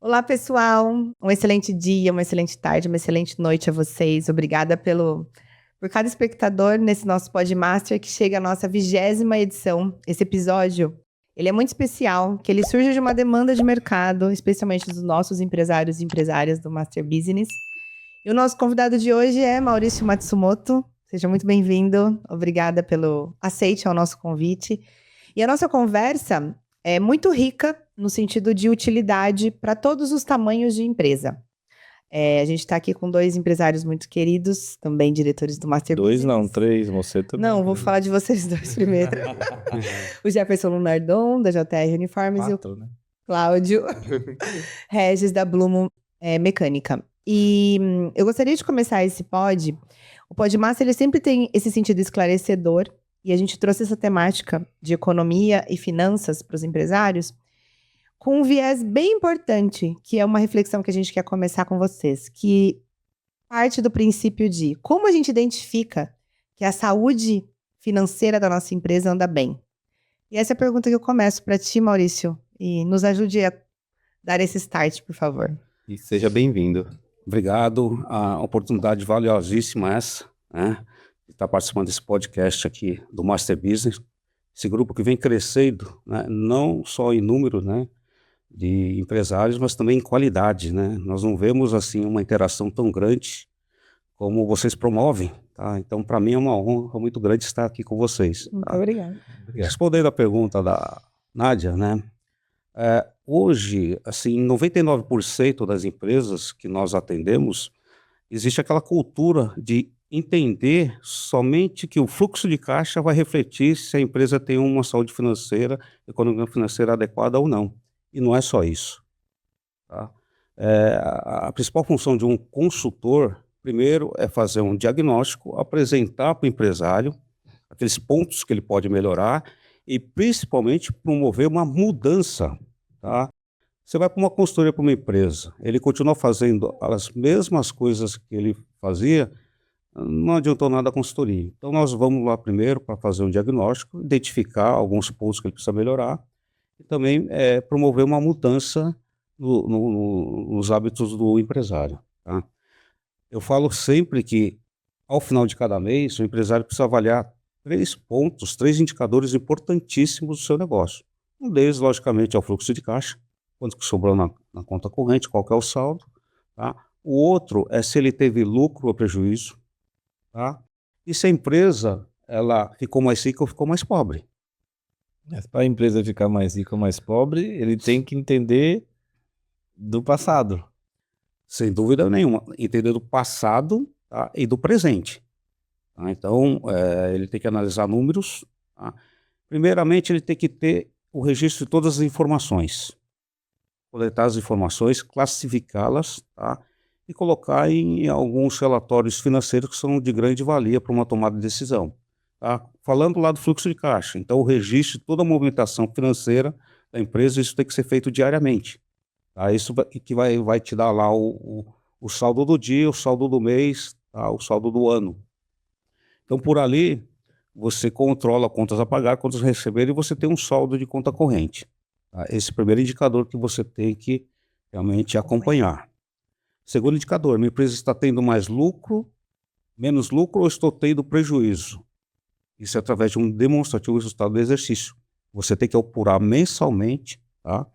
Olá, pessoal. Um excelente dia, uma excelente tarde, uma excelente noite a vocês. Obrigada por cada espectador nesse nosso Podmaster que chega à nossa 20ª edição. Esse episódio, ele é muito especial, que ele surge de uma demanda de mercado, especialmente dos nossos empresários e empresárias do Master Business. E o nosso convidado de hoje é Maurício Matsumoto. Seja muito bem-vindo. Obrigada pelo aceite ao nosso convite. E a nossa conversa é muito rica no sentido de utilidade para todos os tamanhos de empresa. A gente está aqui com dois empresários muito queridos, também diretores do Master Dois Business. não, três, você também. Não, vou falar de vocês dois primeiro. O Jefferson Lunardon, da JR Uniformes, Quatro, e o né? Cláudio Regis, da Blumo Mecânica. E eu gostaria de começar o Podmaster, ele sempre tem esse sentido esclarecedor, e a gente trouxe essa temática de economia e finanças para os empresários, com um viés bem importante, que é uma reflexão que a gente quer começar com vocês, que parte do princípio de como a gente identifica que a saúde financeira da nossa empresa anda bem. E essa é a pergunta que eu começo para ti, Maurício, e nos ajude a dar esse start, por favor. E seja bem-vindo. Obrigado, a oportunidade valiosíssima essa, né, de estar participando desse podcast aqui do Master Business, esse grupo que vem crescendo, né, não só em número, né, de empresários, mas também em qualidade, né? Nós não vemos assim uma interação tão grande como vocês promovem, tá? Então, para mim é uma honra muito grande estar aqui com vocês. Muito Tá? obrigada. Respondendo a pergunta da Nádia, né? Hoje, assim, 99% das empresas que nós atendemos, existe aquela cultura de entender somente que o fluxo de caixa vai refletir se a empresa tem uma saúde financeira, economia financeira adequada ou não. E não é só isso. Tá? A principal função de um consultor, primeiro, é fazer um diagnóstico, apresentar para o empresário aqueles pontos que ele pode melhorar e, principalmente, promover uma mudança. Tá? Você vai para uma consultoria para uma empresa, ele continua fazendo as mesmas coisas que ele fazia, não adiantou nada a consultoria. Então, nós vamos lá primeiro para fazer um diagnóstico, identificar alguns pontos que ele precisa melhorar e também promover uma mudança nos hábitos do empresário. Tá? Eu falo sempre que, ao final de cada mês, o empresário precisa avaliar 3 pontos, 3 indicadores importantíssimos do seu negócio. Um deles, logicamente, é o fluxo de caixa, quanto que sobrou na conta corrente, qual que é o saldo. Tá? O outro é se ele teve lucro ou prejuízo. Tá? E se a empresa ela ficou mais rica ou ficou mais pobre. Para a empresa ficar mais rica ou mais pobre, ele tem que entender do passado. Sem dúvida nenhuma. Entender do passado, tá? E do presente. Tá? Então, ele tem que analisar números. Tá? Primeiramente, ele tem que ter o registro de todas as informações. Coletar as informações, classificá-las, tá? E colocar em alguns relatórios financeiros que são de grande valia para uma tomada de decisão. Tá? Falando lá do fluxo de caixa, então o registro de toda a movimentação financeira da empresa, isso tem que ser feito diariamente. Tá? Isso que vai te dar lá o saldo do dia, o saldo do mês, tá? O saldo do ano. Então, por ali, você controla contas a pagar, contas a receber e você tem um saldo de conta corrente. Tá? Esse é o primeiro indicador que você tem que realmente acompanhar. Segundo indicador, minha empresa está tendo mais lucro, menos lucro ou estou tendo prejuízo? Isso é através de um demonstrativo resultado do exercício. Você tem que apurar mensalmente, tá?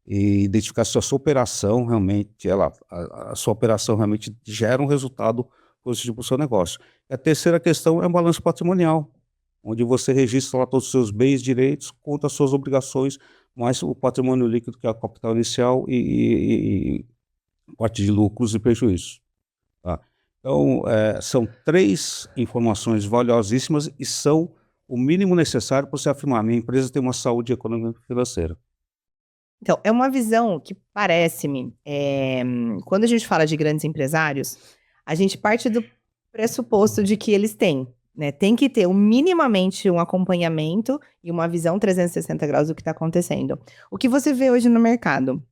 E identificar se a sua operação realmente, a sua operação realmente gera um resultado positivo para o seu negócio. E a terceira questão é o balanço patrimonial, onde você registra lá todos os seus bens, direitos, conta as suas obrigações, mais o patrimônio líquido, que é o capital inicial e parte de lucros e prejuízos. Tá? Então, são 3 informações valiosíssimas e são o mínimo necessário para você afirmar: minha empresa tem uma saúde econômica e financeira. Então, é uma visão que parece-me, quando a gente fala de grandes empresários, a gente parte do pressuposto de que eles têm, né? Tem que ter minimamente um acompanhamento e uma visão 360 graus do que está acontecendo. O que você vê hoje no mercado?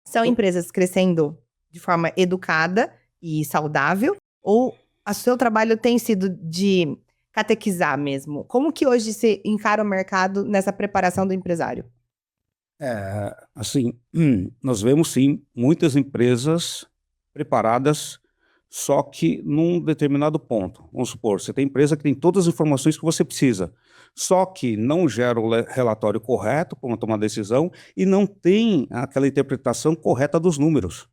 São empresas crescendo de forma educada e saudável? Ou o seu trabalho tem sido de catequizar mesmo? Como que hoje você encara o mercado nessa preparação do empresário? Assim, nós vemos sim muitas empresas preparadas, só que num determinado ponto. Vamos supor, você tem empresa que tem todas as informações que você precisa, só que não gera o relatório correto para tomar decisão e não tem aquela interpretação correta dos números,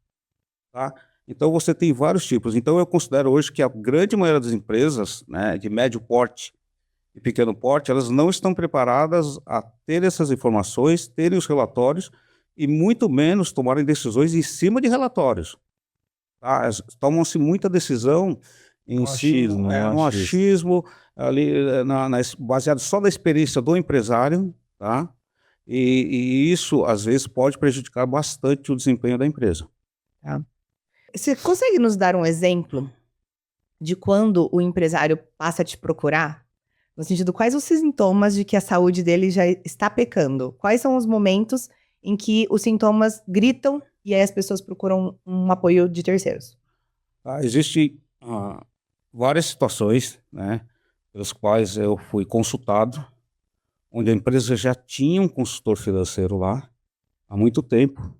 tá? Então você tem vários tipos. Então eu considero hoje que a grande maioria das empresas, né, de médio porte e pequeno porte, elas não estão preparadas a ter essas informações, terem os relatórios e muito menos tomarem decisões em cima de relatórios. Tá? Tomam-se muita decisão em achismo, no achismo, ali, baseado só na experiência do empresário, tá? E isso, às vezes, pode prejudicar bastante o desempenho da empresa. Tá. Você consegue nos dar um exemplo de quando o empresário passa a te procurar? No sentido, quais os sintomas de que a saúde dele já está pecando? Quais são os momentos em que os sintomas gritam e aí as pessoas procuram um apoio de terceiros? Existem várias situações, né, pelas quais eu fui consultado, onde a empresa já tinha um consultor financeiro lá há muito tempo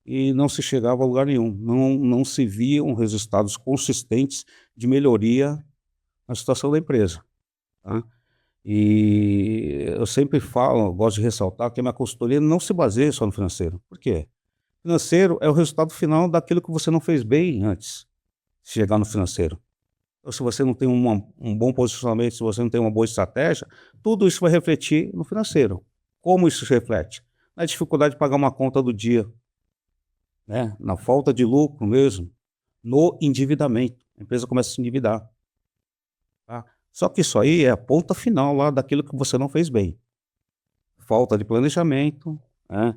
e não se chegava a lugar nenhum, não se viam resultados consistentes de melhoria na situação da empresa, tá? E eu sempre falo, eu gosto de ressaltar que a minha consultoria não se baseia só no financeiro. Por quê? Financeiro é o resultado final daquilo que você não fez bem antes de chegar no financeiro. Então, se você não tem um bom posicionamento, se você não tem uma boa estratégia, tudo isso vai refletir no financeiro. Como isso se reflete? Na dificuldade de pagar uma conta do dia, né? Na falta de lucro mesmo, no endividamento. A empresa começa a se endividar. Tá? Só que isso aí é a ponta final lá daquilo que você não fez bem. Falta de planejamento, né?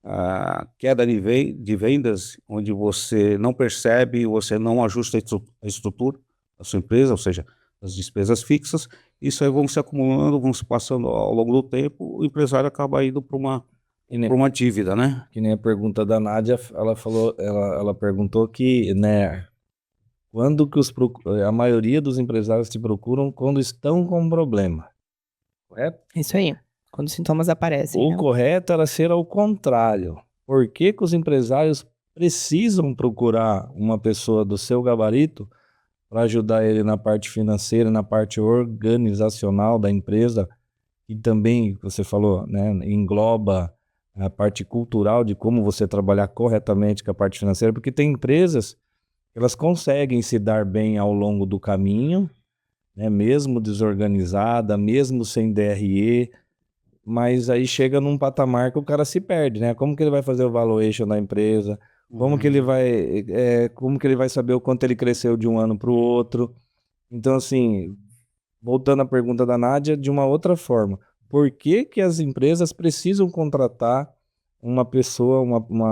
A queda de vendas, onde você não percebe, você não ajusta a estrutura da sua empresa, ou seja, as despesas fixas, isso aí vão se acumulando, vão se passando ao longo do tempo, o empresário acaba indo para uma dívida, né? Que nem a pergunta da Nádia, ela falou, ela perguntou que, né, quando que a maioria dos empresários te procuram quando estão com um problema, correto? Isso aí, quando os sintomas aparecem. O Né? correto era ser ao contrário. Por que que os empresários precisam procurar uma pessoa do seu gabarito para ajudar ele na parte financeira, na parte organizacional da empresa, e também, você falou, né, engloba a parte cultural de como você trabalhar corretamente com a parte financeira, porque tem empresas que elas conseguem se dar bem ao longo do caminho, né, mesmo desorganizada, mesmo sem DRE, mas aí chega num patamar que o cara se perde, né? Como que ele vai fazer o valuation da empresa? Como que ele vai saber o quanto ele cresceu de um ano para o outro? Então, assim, voltando à pergunta da Nádia, de uma outra forma, por que que as empresas precisam contratar uma pessoa,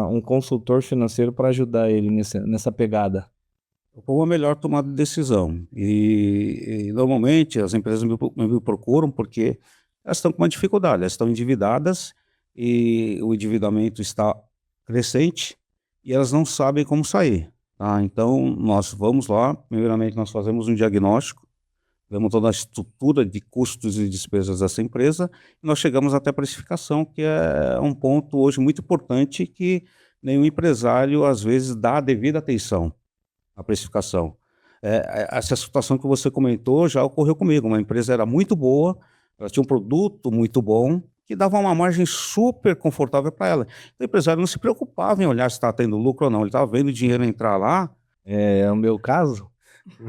um consultor financeiro para ajudar ele nessa pegada? Por uma melhor tomada de decisão. E normalmente as empresas me procuram porque elas estão com uma dificuldade, elas estão endividadas e o endividamento está crescente e elas não sabem como sair. Tá? Então nós vamos lá, primeiramente nós fazemos um diagnóstico, vemos toda a estrutura de custos e despesas dessa empresa e nós chegamos até a precificação, que é um ponto hoje muito importante que nenhum empresário às vezes dá a devida atenção. A precificação. Essa situação que você comentou já ocorreu comigo. Uma empresa era muito boa, ela tinha um produto muito bom, que dava uma margem super confortável para ela. Então, o empresário não se preocupava em olhar se estava tendo lucro ou não. Ele estava vendo o dinheiro entrar lá. É o meu caso?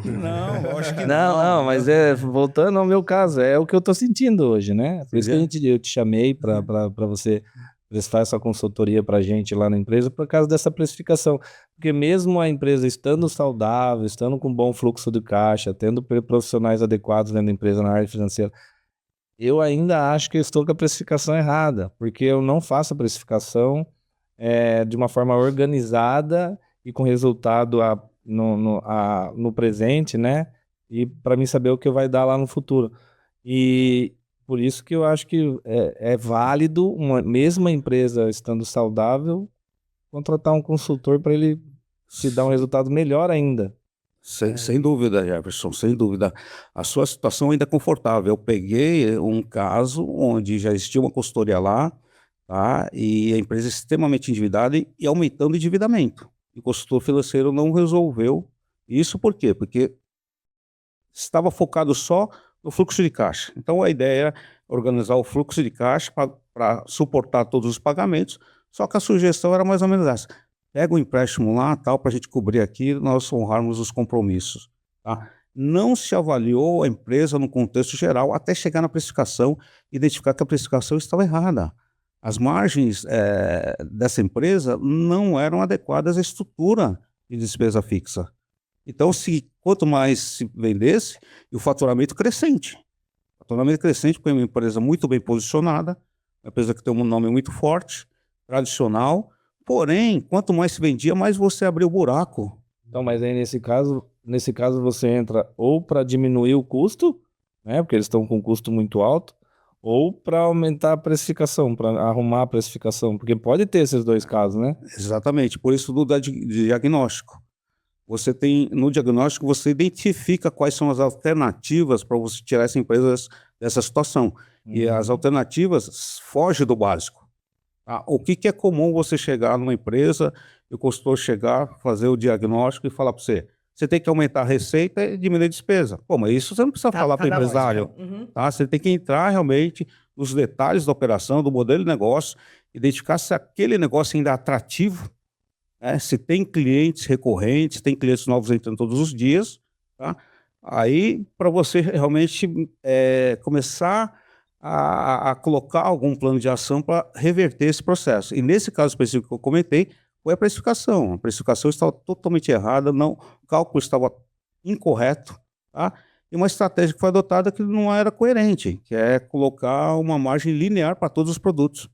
Não, acho que Não, mas voltando ao meu caso, é o que eu estou sentindo hoje, né? Por isso que eu te chamei para você prestar essa consultoria para a gente lá na empresa, por causa dessa precificação. Porque mesmo a empresa estando saudável, estando com bom fluxo de caixa, tendo profissionais adequados dentro da empresa na área financeira, eu ainda acho que eu estou com a precificação errada, porque eu não faço a precificação de uma forma organizada e com resultado no presente, né? E para mim saber o que vai dar lá no futuro. E por isso que eu acho que é válido, uma mesma empresa estando saudável, contratar um consultor para ele te dar um resultado melhor ainda. Sem dúvida, Jefferson, sem dúvida. A sua situação ainda é confortável. Eu peguei um caso onde já existia uma consultoria lá, tá? E a empresa é extremamente endividada e aumentando o endividamento. E o consultor financeiro não resolveu isso. Por quê? Porque estava focado só no fluxo de caixa. Então a ideia era organizar o fluxo de caixa para suportar todos os pagamentos, só que a sugestão era mais ou menos essa: pega o empréstimo lá, tal, para a gente cobrir aqui, nós honrarmos os compromissos. Tá? Não se avaliou a empresa no contexto geral até chegar na precificação e identificar que a precificação estava errada. As margens dessa empresa não eram adequadas à estrutura de despesa fixa. Então, quanto mais se vendesse, e o faturamento crescente. Faturamento crescente, porque é uma empresa muito bem posicionada, uma empresa que tem um nome muito forte, tradicional. Porém, quanto mais se vendia, mais você abria o buraco. Então, mas aí nesse caso você entra ou para diminuir o custo, né? Porque eles estão com um custo muito alto, ou para aumentar a precificação, para arrumar a precificação, porque pode ter esses dois casos, né? Exatamente, por isso do diagnóstico. Você tem, no diagnóstico, você identifica quais são as alternativas para você tirar essa empresa dessa situação. E as alternativas fogem do básico. Tá? O que é comum você chegar numa empresa e o consultor chegar, fazer o diagnóstico e falar para você: você tem que aumentar a receita e diminuir a despesa. Pô, mas isso você não precisa falar para o empresário. Tá? Você tem que entrar realmente nos detalhes da operação, do modelo de negócio, identificar se aquele negócio ainda é atrativo, se tem clientes recorrentes, tem clientes novos entrando todos os dias, tá? Aí, para você realmente começar a colocar algum plano de ação para reverter esse processo. E nesse caso específico que eu comentei, foi a precificação. A precificação estava totalmente errada, o cálculo estava incorreto, tá? E uma estratégia que foi adotada que não era coerente, que é colocar uma margem linear para todos os produtos.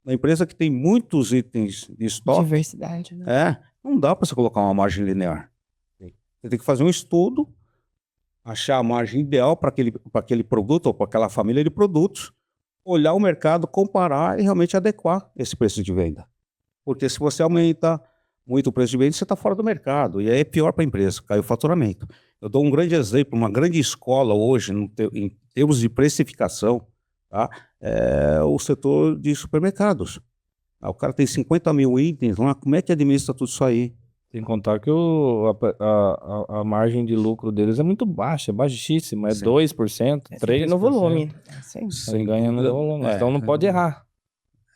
Uma empresa que tem muitos itens de estoque, Diversidade, né? não dá para você colocar uma margem linear. Você tem que fazer um estudo, achar a margem ideal para aquele produto ou para aquela família de produtos, olhar o mercado, comparar e realmente adequar esse preço de venda. Porque se você aumenta muito o preço de venda, você está fora do mercado. E aí é pior para a empresa, cai o faturamento. Eu dou um grande exemplo, uma grande escola hoje, em termos de precificação, tá? É o setor de supermercados. O cara tem 50 mil itens lá, como é que administra tudo isso aí? Sem contar que a margem de lucro deles é muito baixa, é baixíssima, é Sim. 2%, 3%. No volume. Você ganha no volume. Então não pode errar.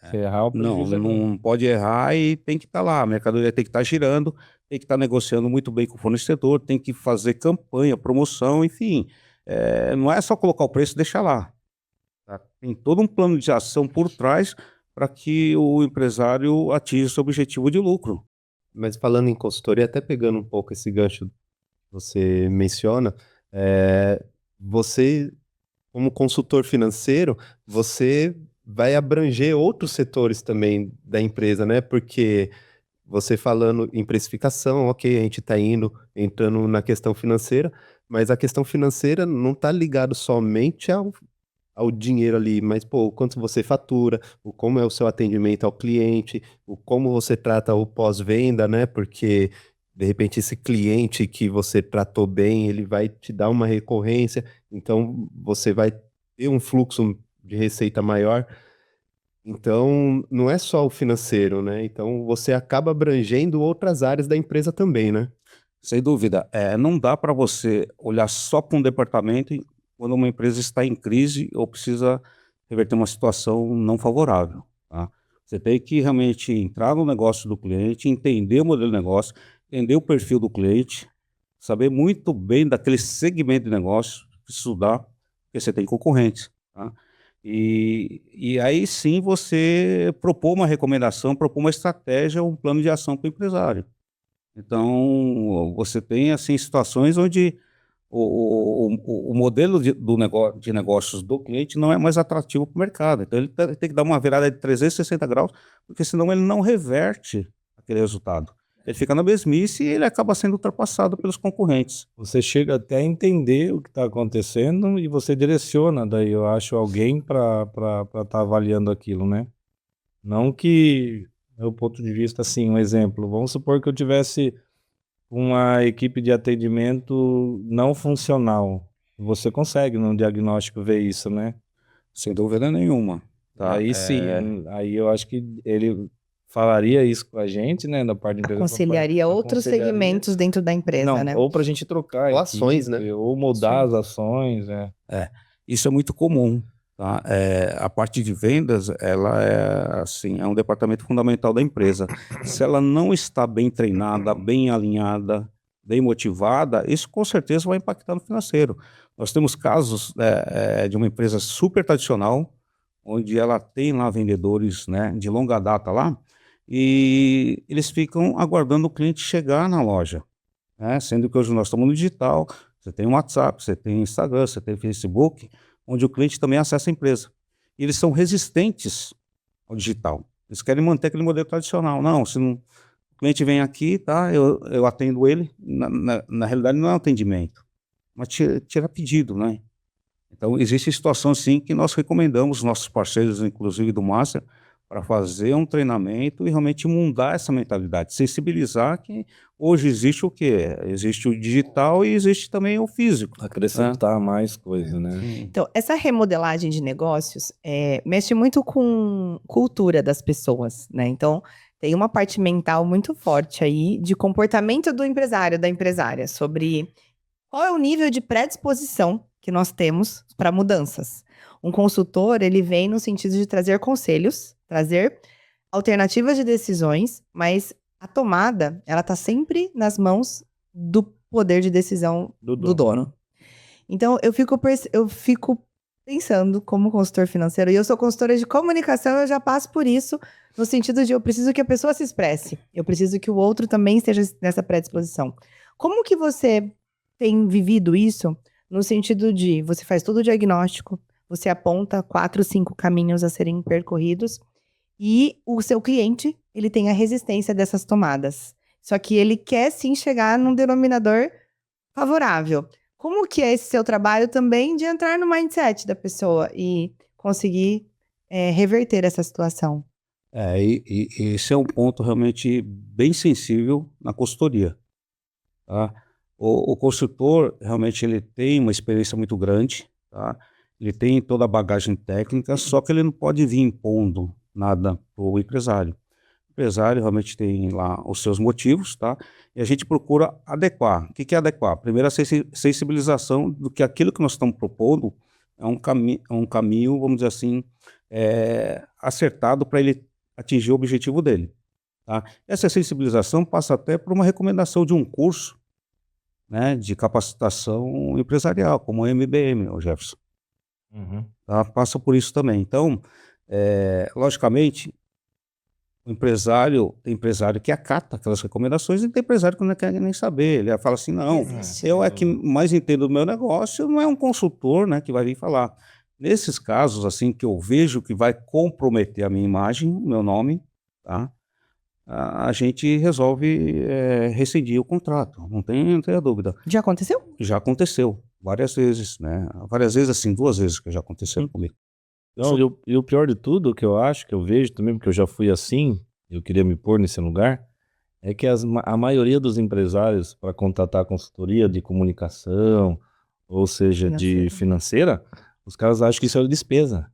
Se errar, o prejuízo Não pode errar e tem que estar lá. A mercadoria tem que estar girando, tem que estar negociando muito bem com o fornecedor, tem que fazer campanha, promoção, enfim. Não é só colocar o preço e deixar lá. Tá? Tem todo um plano de ação por trás para que o empresário atinja seu objetivo de lucro. Mas falando em consultoria, até pegando um pouco esse gancho que você menciona, você, como consultor financeiro, você vai abranger outros setores também da empresa, né? Porque você falando em precificação, ok, a gente está entrando na questão financeira, mas a questão financeira não está ligada somente ao dinheiro ali, mas, pô, o quanto você fatura, o como é o seu atendimento ao cliente, o como você trata o pós-venda, né? Porque, de repente, esse cliente que você tratou bem, ele vai te dar uma recorrência, então você vai ter um fluxo de receita maior. Então, não é só o financeiro, né? Então, você acaba abrangendo outras áreas da empresa também, né? Sem dúvida. Não dá para você olhar só para um departamento quando uma empresa está em crise ou precisa reverter uma situação não favorável. Tá? Você tem que realmente entrar no negócio do cliente, entender o modelo de negócio, entender o perfil do cliente, saber muito bem daquele segmento de negócio, estudar, porque você tem concorrentes. Tá? E aí sim você propor uma recomendação, propor uma estratégia, um plano de ação para o empresário. Então, você tem assim situações onde o modelo de negócios do cliente não é mais atrativo para o mercado. Então, ele tem que dar uma virada de 360 graus, porque senão ele não reverte aquele resultado. Ele fica na mesmice e ele acaba sendo ultrapassado pelos concorrentes. Você chega até a entender o que está acontecendo e você direciona, daí eu acho, alguém para estar avaliando aquilo, né? Não que, do meu ponto de vista, assim, um exemplo, vamos supor que eu tivesse uma equipe de atendimento não funcional. Você consegue no diagnóstico ver isso, né? Sem dúvida nenhuma. tá? Aí sim, aí eu acho que ele falaria isso com a gente, né, da parte da empresa. Aconselharia outros segmentos dentro da empresa, Não, né? ou pra gente trocar Ou equipe, ações, né? ou mudar as ações, né? Isso é muito comum, tá? A parte de vendas, ela é assim, é um departamento fundamental da empresa. Se ela não está bem treinada, bem alinhada, bem motivada, isso com certeza vai impactar no financeiro. Nós temos casos de uma empresa super tradicional, onde ela tem lá vendedores, né, de longa data lá, e eles ficam aguardando o cliente chegar na loja, né? Sendo que hoje nós estamos no digital, você tem o WhatsApp, você tem Instagram, você tem Facebook, onde o cliente também acessa a empresa. E eles são resistentes ao digital. Eles querem manter aquele modelo tradicional. Não, se não, o cliente vem aqui, tá, eu atendo ele, na realidade não é um atendimento, mas tira pedido, né? Então, existe situação, sim, que nós recomendamos, nossos parceiros, inclusive do Master, para fazer um treinamento e realmente mudar essa mentalidade, sensibilizar que hoje existe o quê? Existe o digital e existe também o físico. Acrescentar mais coisa, né? Então, essa remodelagem de negócios mexe muito com cultura das pessoas, né? Então, tem uma parte mental muito forte aí de comportamento do empresário, da empresária, sobre qual é o nível de predisposição que nós temos para mudanças. Um consultor, ele vem no sentido de trazer conselhos, trazer alternativas de decisões, mas a tomada, ela está sempre nas mãos do poder de decisão do dono. Então, eu fico pensando como consultor financeiro, e eu sou consultora de comunicação, eu já passo por isso, no sentido de eu preciso que a pessoa se expresse, eu preciso que o outro também esteja nessa predisposição. Como que você tem vivido isso no sentido de você faz todo o diagnóstico, você aponta 4, 5 caminhos a serem percorridos e o seu cliente, ele tem a resistência dessas tomadas. Só que ele quer sim chegar num denominador favorável. Como que é esse seu trabalho também de entrar no mindset da pessoa e conseguir reverter essa situação? E esse é um ponto realmente bem sensível na consultoria, tá? O consultor, realmente, ele tem uma experiência muito grande, tá? Ele tem toda a bagagem técnica, só que ele não pode vir impondo nada para o empresário. O empresário realmente tem lá os seus motivos, tá? E a gente procura adequar. O que é adequar? Primeiro, a sensibilização do que aquilo que nós estamos propondo é um caminho, vamos dizer assim, acertado para ele atingir o objetivo dele, tá? Essa sensibilização passa até por uma recomendação de um curso, né, de capacitação empresarial, como o MBM, o Jefferson. Tá? Passa por isso também. Então, logicamente, tem empresário que acata aquelas recomendações e tem empresário que não quer nem saber. Ele fala assim, não, eu é que mais entendo do meu negócio, não é um consultor, né, que vai vir falar. Nesses casos, assim, que eu vejo que vai comprometer a minha imagem, o meu nome, tá? A gente resolve rescindir o contrato, não tem dúvida. Já aconteceu? Já aconteceu, várias vezes, né? Várias vezes, assim, 2 vezes que já aconteceu comigo. Não, e o pior de tudo, que eu acho, que eu vejo também, porque eu já fui assim, eu queria me pôr nesse lugar, é que a maioria dos empresários, para contratar consultoria de comunicação, ou seja, de financeira, os caras acham que isso é despesa,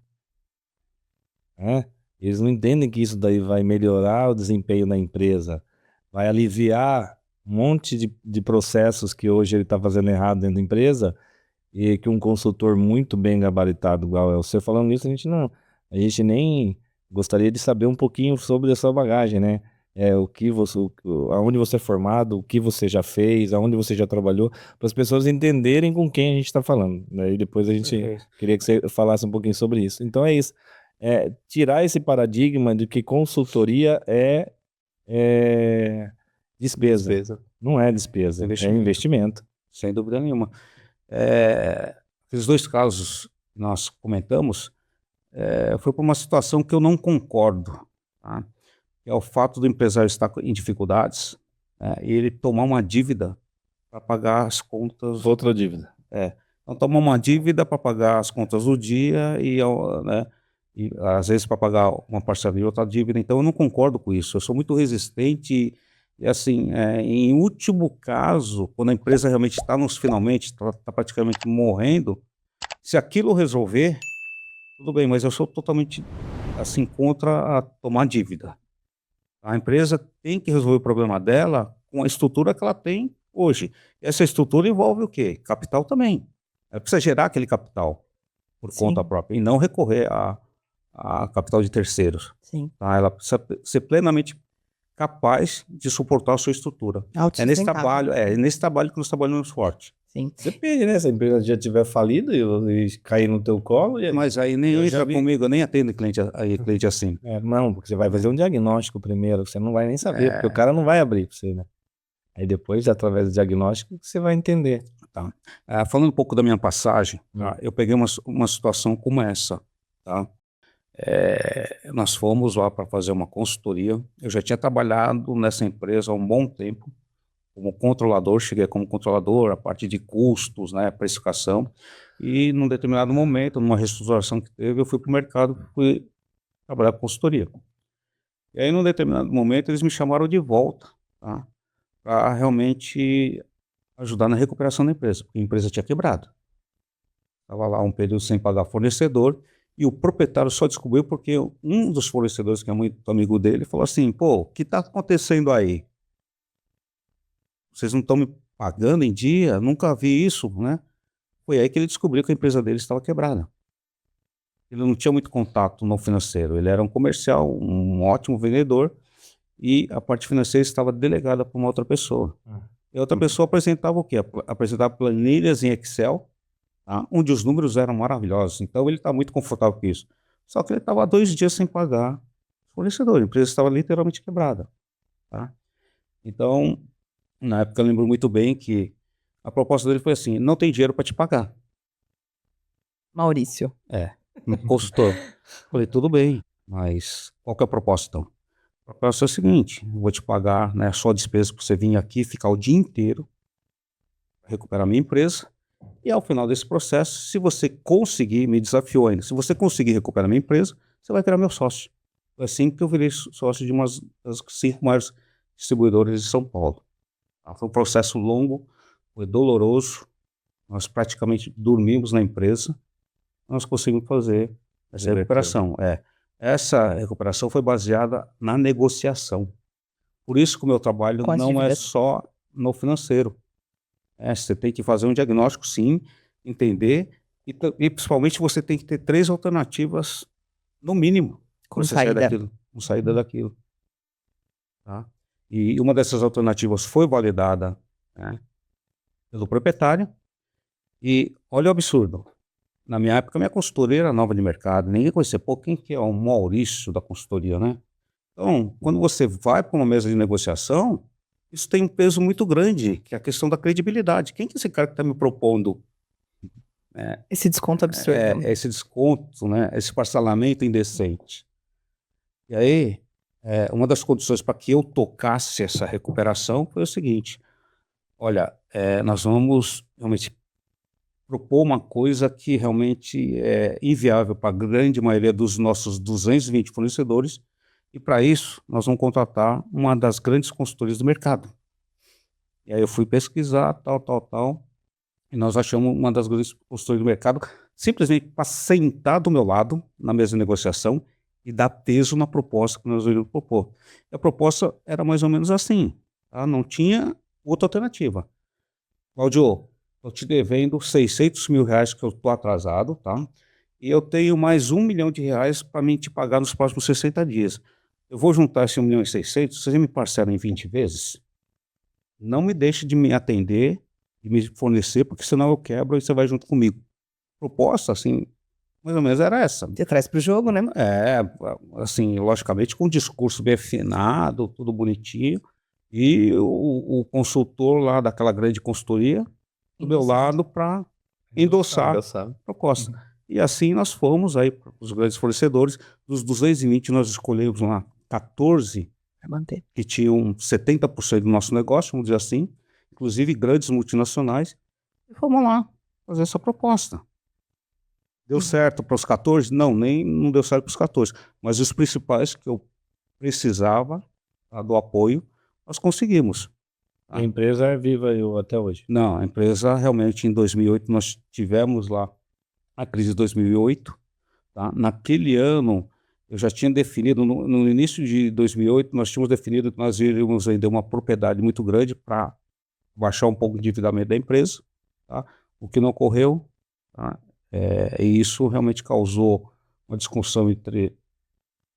né? Eles não entendem que isso daí vai melhorar o desempenho da empresa, vai aliviar um monte de processos que hoje ele está fazendo errado dentro da empresa, e que um consultor muito bem gabaritado, igual é você falando isso, a gente nem gostaria de saber um pouquinho sobre a sua bagagem, né? Aonde você é formado, o que você já fez, aonde você já trabalhou, para as pessoas entenderem com quem a gente está falando, né? E depois a gente queria que você falasse um pouquinho sobre isso. Então é isso. Tirar esse paradigma de que consultoria é despesa. Não é despesa, é investimento. Sem dúvida nenhuma. Esses 2 casos que nós comentamos, foi por uma situação que eu não concordo, tá? É o fato do empresário estar em dificuldades, e ele tomar uma dívida para pagar as contas. Outra dívida. Então, tomar uma dívida para pagar as contas do dia né, e às vezes para pagar uma parcela de outra dívida. Então, eu não concordo com isso. Eu sou muito resistente e assim, em último caso, quando a empresa realmente está nos finalmente, está praticamente morrendo, se aquilo resolver, tudo bem, mas eu sou totalmente se encontra a tomar dívida. A empresa tem que resolver o problema dela com a estrutura que ela tem hoje. Essa estrutura envolve o quê? Capital também. Ela precisa gerar aquele capital por Sim. conta própria e não recorrer a capital de terceiros. Sim. Tá? Ela precisa ser plenamente capaz de suportar a sua estrutura. É nesse trabalho que nós trabalhamos forte. Sim. Depende, né? Se a empresa já tiver falido e cair no teu colo... Mas aí nem Eu já entra vi. comigo, eu nem atendo cliente assim. Não, porque você vai fazer um diagnóstico primeiro, você não vai nem saber, porque o cara não vai abrir para você, né? Aí depois, através do diagnóstico, você vai entender. Tá? Falando um pouco da minha passagem, tá? Eu peguei uma situação como essa. Tá? Nós fomos lá para fazer uma consultoria. Eu já tinha trabalhado nessa empresa há um bom tempo, como controlador, cheguei como controlador, a parte de custos, né, precificação, e num determinado momento, numa reestruturação que teve, eu fui para o mercado, fui trabalhar com consultoria. E aí, num determinado momento, eles me chamaram de volta, tá? Para realmente ajudar na recuperação da empresa, porque a empresa tinha quebrado. Estava lá um período sem pagar fornecedor, e o proprietário só descobriu porque um dos fornecedores, que é muito amigo dele, falou assim, pô, o que está acontecendo aí? Vocês não estão me pagando em dia? Nunca vi isso, né? Foi aí que ele descobriu que a empresa dele estava quebrada. Ele não tinha muito contato no financeiro, ele era um comercial, um ótimo vendedor, e a parte financeira estava delegada para uma outra pessoa. E a outra pessoa apresentava o quê? Apresentava planilhas em Excel, tá? Onde os números eram maravilhosos. Então ele está muito confortável com isso. Só que ele estava há 2 dias sem pagar o fornecedor, a empresa estava literalmente quebrada. Tá? Então, na época eu lembro muito bem que a proposta dele foi assim, não tem dinheiro para te pagar. Maurício. Consultor. Falei, tudo bem, mas qual que é a proposta então? A proposta é o seguinte, eu vou te pagar, né, só a despesa para você vir aqui, ficar o dia inteiro, recuperar minha empresa, e ao final desse processo, se você conseguir, me desafiou ainda, se você conseguir recuperar minha empresa, você vai virar meu sócio. Foi assim que eu virei sócio de uma das 5 maiores distribuidoras de São Paulo. Foi um processo longo, foi doloroso, nós praticamente dormimos na empresa, nós conseguimos fazer essa recuperação. Essa recuperação foi baseada na negociação. Por isso que o meu trabalho Com as não é dívidas. só no financeiro. Você tem que fazer um diagnóstico, sim, entender, e principalmente você tem que ter 3 alternativas, no mínimo, Com para você sair saída. daquilo, com saída daquilo. Tá? E uma dessas alternativas foi validada, né, pelo proprietário, e olha o absurdo. Na minha época, minha consultoria era nova de mercado, ninguém conhecia. Pô, quem que é o Maurício da consultoria, né? Então, quando você vai para uma mesa de negociação, isso tem um peso muito grande, que é a questão da credibilidade. Quem que é esse cara que está me propondo Esse desconto absurdo. esse desconto, né? Esse parcelamento indecente? E aí, uma das condições para que eu tocasse essa recuperação foi o seguinte, olha, nós vamos realmente propor uma coisa que realmente é inviável para a grande maioria dos nossos 220 fornecedores, e para isso nós vamos contratar uma das grandes consultorias do mercado. E aí eu fui pesquisar, tal, e nós achamos uma das grandes consultorias do mercado, simplesmente para sentar do meu lado, na mesa de negociação, e dar peso na proposta que nós iríamos propor. E a proposta era mais ou menos assim, tá? Não tinha outra alternativa. Claudio, estou te devendo 600 mil reais que eu estou atrasado, tá? E eu tenho mais R$1 milhão para mim te pagar nos próximos 60 dias. Eu vou juntar esse 1 milhão e 600, vocês me parcelam em 20 vezes? Não me deixe de me atender e me fornecer, porque senão eu quebro e você vai junto comigo. Proposta, assim, mais ou menos era essa. Você traz pro jogo, né? Assim, logicamente com um discurso bem afinado, tudo bonitinho, e o consultor lá daquela grande consultoria do meu lado para endossar a proposta. E assim nós fomos aí para os grandes fornecedores. Dos 220 nós escolhemos lá 14 Pra manter. que tinham 70% do nosso negócio, vamos dizer assim, inclusive grandes multinacionais, e fomos lá fazer essa proposta. Deu certo para os 14? Não deu certo para os 14, mas os principais que eu precisava, tá, do apoio, nós conseguimos. A empresa é viva até hoje. Não, a empresa realmente em 2008, nós tivemos lá a crise de 2008, tá? Naquele ano eu já tinha definido, no início de 2008, nós tínhamos definido que nós iríamos vender uma propriedade muito grande para baixar um pouco o endividamento da empresa, tá? O que não ocorreu, tá? E isso realmente causou uma discussão entre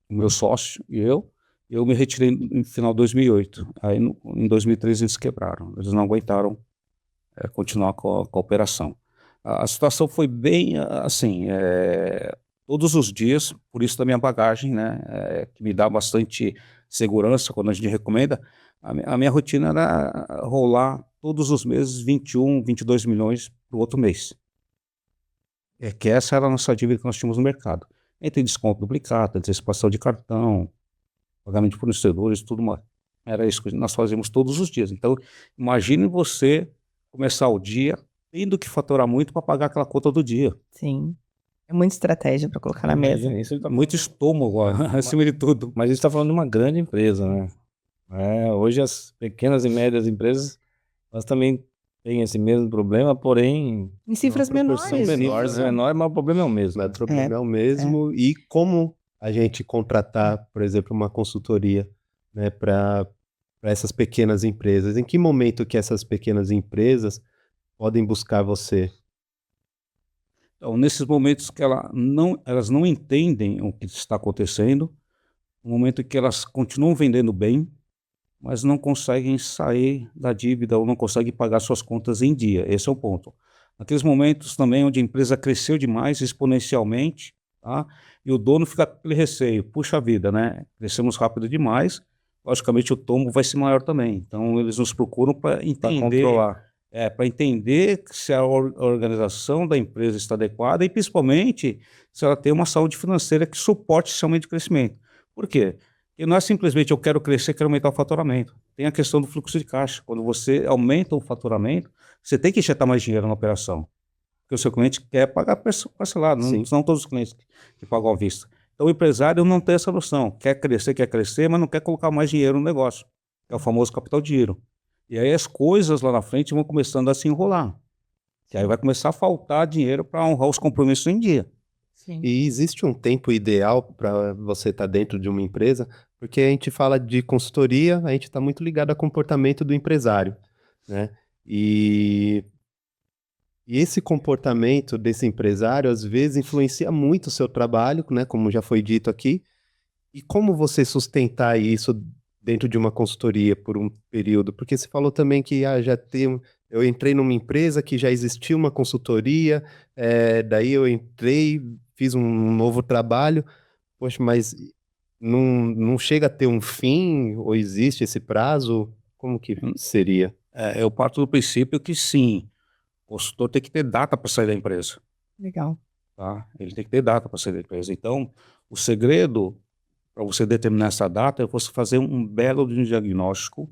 o meu sócio e eu. Eu me retirei no final de 2008. Aí, em 2013, eles quebraram. Eles não aguentaram continuar com a operação. A situação foi bem assim, todos os dias, por isso da minha bagagem, né, que me dá bastante segurança quando a gente recomenda. A minha rotina era rolar todos os meses 21, 22 milhões para o outro mês. Que essa era a nossa dívida que nós tínhamos no mercado. Entre desconto duplicado, antecipação de cartão, pagamento de fornecedores, tudo mais. Era isso que nós fazíamos todos os dias. Então, imagine você começar o dia tendo que faturar muito para pagar aquela conta do dia. Sim. É muita estratégia para colocar na mesa. Isso tá Muito estômago, acima de tudo. Mas isso está falando de uma grande empresa, né? Hoje as pequenas e médias empresas, elas também têm esse mesmo problema, porém... Em cifras menores. Menores, mas o problema é o mesmo. O problema é o mesmo. E como a gente contratar, por exemplo, uma consultoria, né, para essas pequenas empresas? Em que momento que essas pequenas empresas podem buscar você? Então, nesses momentos que elas não entendem o que está acontecendo, no momento que elas continuam vendendo bem, mas não conseguem sair da dívida ou não conseguem pagar suas contas em dia. Esse é o ponto. Naqueles momentos também onde a empresa cresceu demais, exponencialmente, tá? E o dono fica com aquele receio. Puxa vida, né? Crescemos rápido demais, logicamente o tombo vai ser maior também. Então eles nos procuram para entender, controlar. para entender se a organização da empresa está adequada e principalmente se ela tem uma saúde financeira que suporte esse aumento de crescimento. Por quê? Porque não é simplesmente eu quero crescer, quero aumentar o faturamento. Tem a questão do fluxo de caixa. Quando você aumenta o faturamento, você tem que injetar mais dinheiro na operação. Porque o seu cliente quer pagar parcelado, não são todos os clientes que pagam à vista. Então o empresário não tem essa noção. Quer crescer, mas não quer colocar mais dinheiro no negócio. É o famoso capital de giro. E aí as coisas lá na frente vão começando a se enrolar. E aí vai começar a faltar dinheiro para honrar os compromissos em dia. Sim. E existe um tempo ideal para você estar dentro de uma empresa? Porque a gente fala de consultoria, a gente está muito ligado ao comportamento do empresário, né? E esse comportamento desse empresário, às vezes, influencia muito o seu trabalho, né? Como já foi dito aqui. E como você sustentar isso dentro de uma consultoria por um período? Porque você falou também que eu entrei numa empresa que já existia uma consultoria, daí eu entrei, fiz um novo trabalho. Poxa, mas não chega a ter um fim? Ou existe esse prazo? Como que seria? Eu parto do princípio que sim, o consultor tem que ter data para sair da empresa. Legal. Tá? Ele tem que ter data para sair da empresa. Então, o segredo para você determinar essa data é você fazer um belo diagnóstico,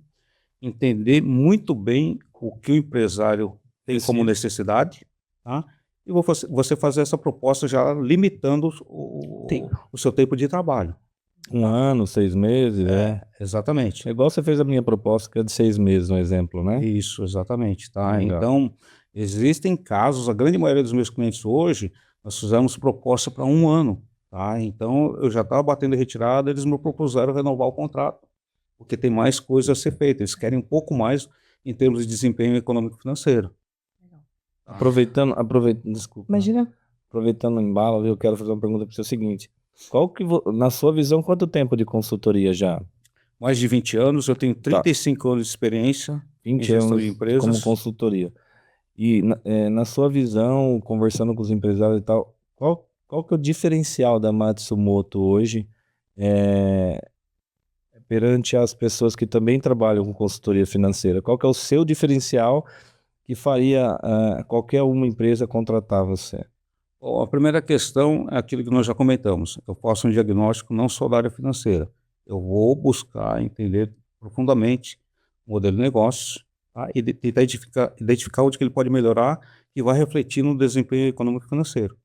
entender muito bem o que o empresário tem como necessidade, tá? E você fazer essa proposta já limitando o seu tempo de trabalho. 1 ano, 6 meses, Exatamente. É igual você fez a minha proposta, que é de 6 meses, um exemplo, né? Isso, exatamente. Tá? Legal. Então, existem casos, a grande maioria dos meus clientes hoje, nós fizemos proposta para 1 ano. Tá? Então, eu já estava batendo retirada, eles me propuseram renovar o contrato, porque tem mais coisas a ser feitas. Eles querem um pouco mais em termos de desempenho econômico-financeiro. Aproveitando, desculpa. Imagina. Aproveitando o embalo, eu quero fazer uma pergunta para você, o seguinte. Na sua visão, quanto tempo de consultoria já? Mais de 20 anos, eu tenho 35 anos de experiência 20 em gestão anos de empresas. como consultoria. E na sua visão, conversando com os empresários e tal, qual que é o diferencial da Matsumoto hoje perante as pessoas que também trabalham com consultoria financeira? Qual que é o seu diferencial que faria qualquer uma empresa contratar você? Bom, a primeira questão é aquilo que nós já comentamos. Eu faço um diagnóstico não só da área financeira. Eu vou buscar entender profundamente o modelo de negócio, tá? E tentar identificar onde que ele pode melhorar e vai refletir no desempenho econômico e financeiro.